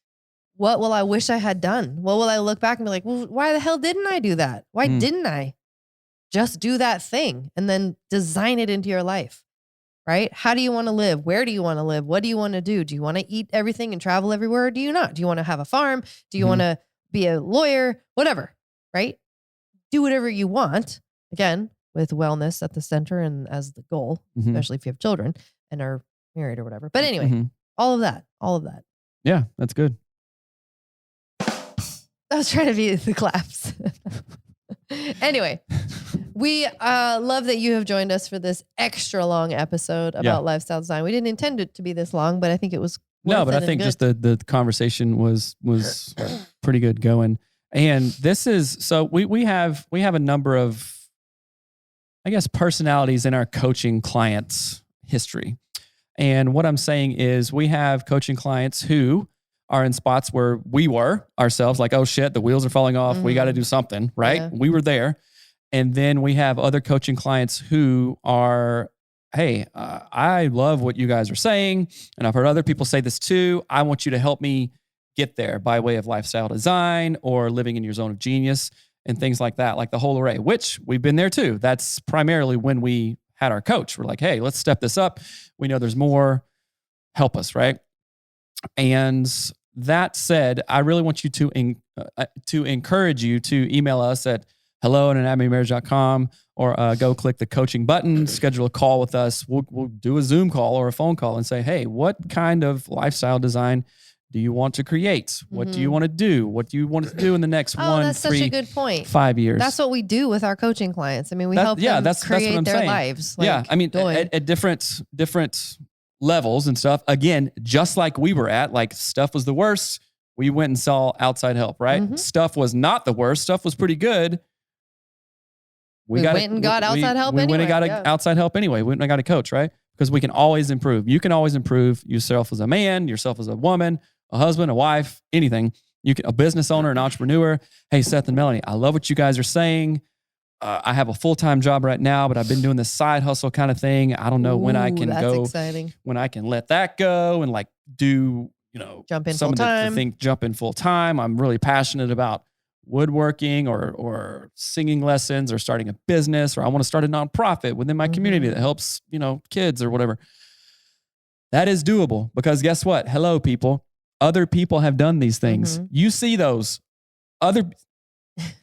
what will I wish I had done? What will I look back and be like, well, why the hell didn't I do that? Why didn't I just do that thing and then design it into your life, right? How do you want to live? Where do you want to live? What do you want to do? Do you want to eat everything and travel everywhere? Or do you not? Do you want to have a farm? Do you want to be a lawyer? Whatever, right? Do whatever you want. Again, with wellness at the center and as the goal, especially if you have children and are married or whatever. But anyway, all of that. Yeah, that's good. I was trying to be the claps. Anyway, we love that you have joined us for this extra long episode about lifestyle design. We didn't intend it to be this long, but I think it was no, but I think just the conversation was pretty good going. And this is, so we have a number of, I guess, personalities in our coaching clients' history. And what I'm saying is we have coaching clients who are in spots where we were ourselves, like, oh shit, the wheels are falling off. We got to do something, right? Yeah. We were there. And then we have other coaching clients who are, hey, I love what you guys are saying. And I've heard other people say this too. I want you to help me get there by way of lifestyle design or living in your zone of genius and things like that, like the whole array, which we've been there too. That's primarily when we had our coach. We're like, hey, let's step this up. We know there's more. Help us, right? And that said, I really want you to encourage you to email us at hello@anatomymarriage.com or go click the coaching button, schedule a call with us. We'll do a Zoom call or a phone call and say, hey, what kind of lifestyle design do you want to create? What do you want to do? What do you want to do in the next 1, that's 3, such a good point. 5 years? That's what we do with our coaching clients. I mean, we help them create their lives. Like, I mean, at different levels and stuff. Again, just like we were at, like stuff was the worst. We went and saw outside help, right? Stuff was not the worst. Stuff was pretty good. We went and got outside help anyway. We went and got outside help anyway. We went and got a coach, right? Because we can always improve. You can always improve yourself as a man, yourself as a woman, a husband, a wife, anything. a business owner, an entrepreneur. Hey, Seth and Melanie, I love what you guys are saying. I have a full-time job right now, but I've been doing this side hustle kind of thing. I don't know when I can go, exciting. when I can let that go and like do, jump in some full of the time. thing, jump in full time. I'm really passionate about woodworking or singing lessons or starting a business, or I want to start a nonprofit within my community that helps, kids or whatever. That is doable because guess what? Hello, people. Other people have done these things. You see those other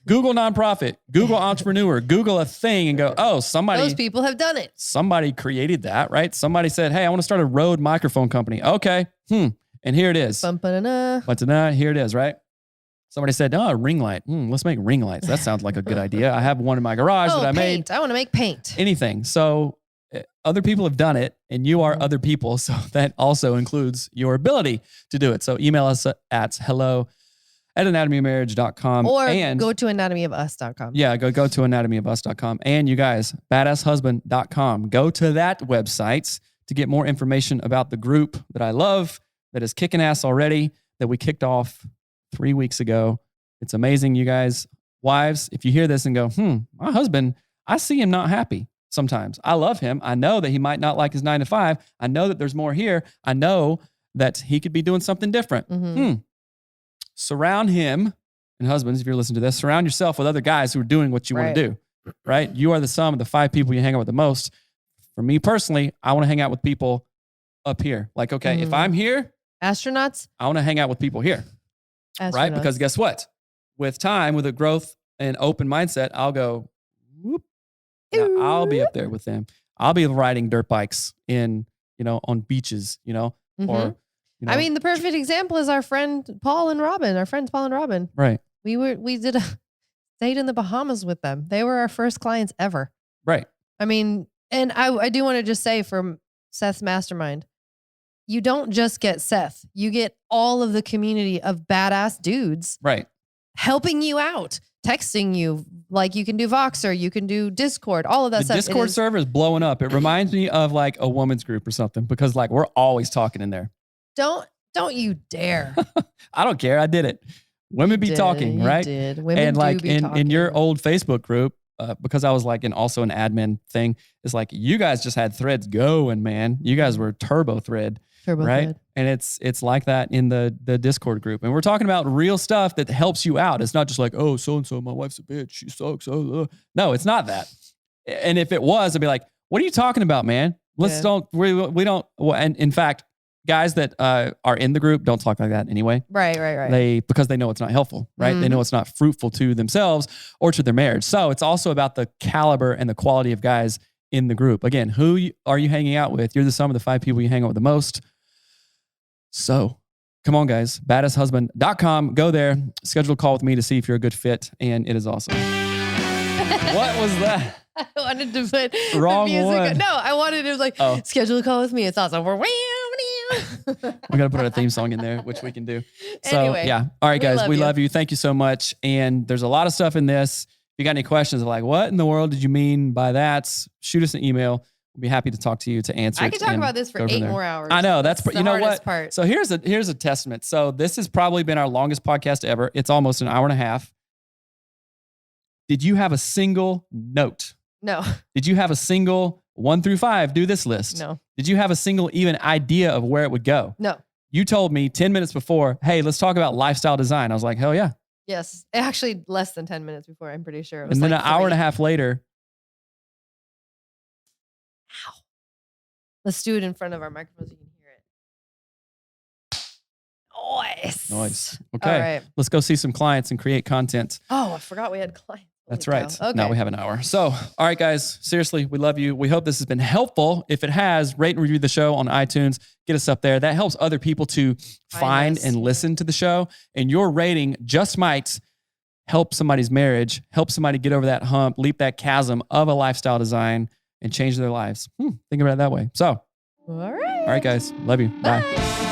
Google nonprofit, Google entrepreneur, Google a thing and go, oh, Those people have done it. Somebody created that, right? Somebody said, hey, I want to start a Rode microphone company. Okay. And here it is. Here it is, right? Somebody said, oh, a ring light. Let's make ring lights. That sounds like a good idea. I have one in my garage that I made. I want to make paint. Anything. So other people have done it and you are other people. So that also includes your ability to do it. So email us at hello@anatomyofmarriage.com or and go to anatomyofus.com. Yeah, go to anatomyofus.com. And you guys, badasshusband.com. Go to that website to get more information about the group that I love, that is kicking ass already, that we kicked off 3 weeks ago. It's amazing, you guys. Wives, if you hear this and go, my husband, I see him not happy sometimes. I love him. I know that he might not like his 9 to 5. I know that there's more here. I know that he could be doing something different. Surround him, and husbands, if you're listening to this, surround yourself with other guys who are doing what you want to do, right? You are the sum of the 5 people you hang out with the most. For me personally, I want to hang out with people up here. Like, okay, if I'm here, astronauts, I want to hang out with people here, right? Because guess what? With time, with a growth and open mindset, I'll go, whoop. Now I'll be up there with them. I'll be riding dirt bikes on beaches, or I mean, the perfect example is our friends Paul and Robin. Right. We stayed in the Bahamas with them. They were our first clients ever. Right. I mean, and I do want to just say from Seth's mastermind, you don't just get Seth, you get all of the community of badass dudes. Right. Helping you out, texting you, like you can do Voxer, you can do Discord, all of that stuff. The Discord server is blowing up. It reminds me of like a woman's group or something because like we're always talking in there. Don't you dare. I don't care. I did it. Women be talking, right? Women and like do be talking. in your old Facebook group, because I was like also an admin thing, it's like you guys just had threads going, man. You guys were turbo thread. Right. And it's like that in the Discord group. And we're talking about real stuff that helps you out. It's not just like, oh, so-and-so, my wife's a bitch. She sucks. No, it's not that. And if it was, I'd be like, what are you talking about, man? We don't, and in fact, guys that are in the group don't talk like that anyway. Right. Because they know it's not helpful, right? They know it's not fruitful to themselves or to their marriage. So it's also about the caliber and the quality of guys in the group. Again, who are you hanging out with? You're the sum of the 5 people you hang out with the most. So come on, guys, badasshusband.com. Go there, schedule a call with me to see if you're a good fit. And it is awesome. What was that? I wanted to put wrong the music. one. No, I wanted to schedule a call with me. It's awesome. We got to put our theme song in there, which we can do. So anyway, yeah. All right, guys, we love you. Thank you so much. And there's a lot of stuff in this. If you got any questions of like, what in the world did you mean by that? Shoot us an email. We'll be happy to talk to you to answer. I could talk about this for 8 more hours. I know that's the you know hardest what. Part. So here's a testament. So this has probably been our longest podcast ever. It's almost an hour and a half. Did you have a single note? No. Did you have a single 1 through 5 do this list? No. Did you have a single even idea of where it would go? No. You told me 10 minutes before, hey, let's talk about lifestyle design. I was like, hell yeah. Yes. Actually, less than 10 minutes before, I'm pretty sure. It was and then like an hour and a half later. Ow. Let's do it in front of our microphones so you can hear it. Nice. Okay. All right. Let's go see some clients and create content. Oh, I forgot we had clients. That's right. Okay. Now we have an hour. So, all right, guys, seriously, we love you. We hope this has been helpful. If it has, rate and review the show on iTunes. Get us up there. That helps other people to find and listen to the show. And your rating just might help somebody's marriage, help somebody get over that hump, leap that chasm of a lifestyle design and change their lives. Think about it that way. So, all right, guys, love you. Bye.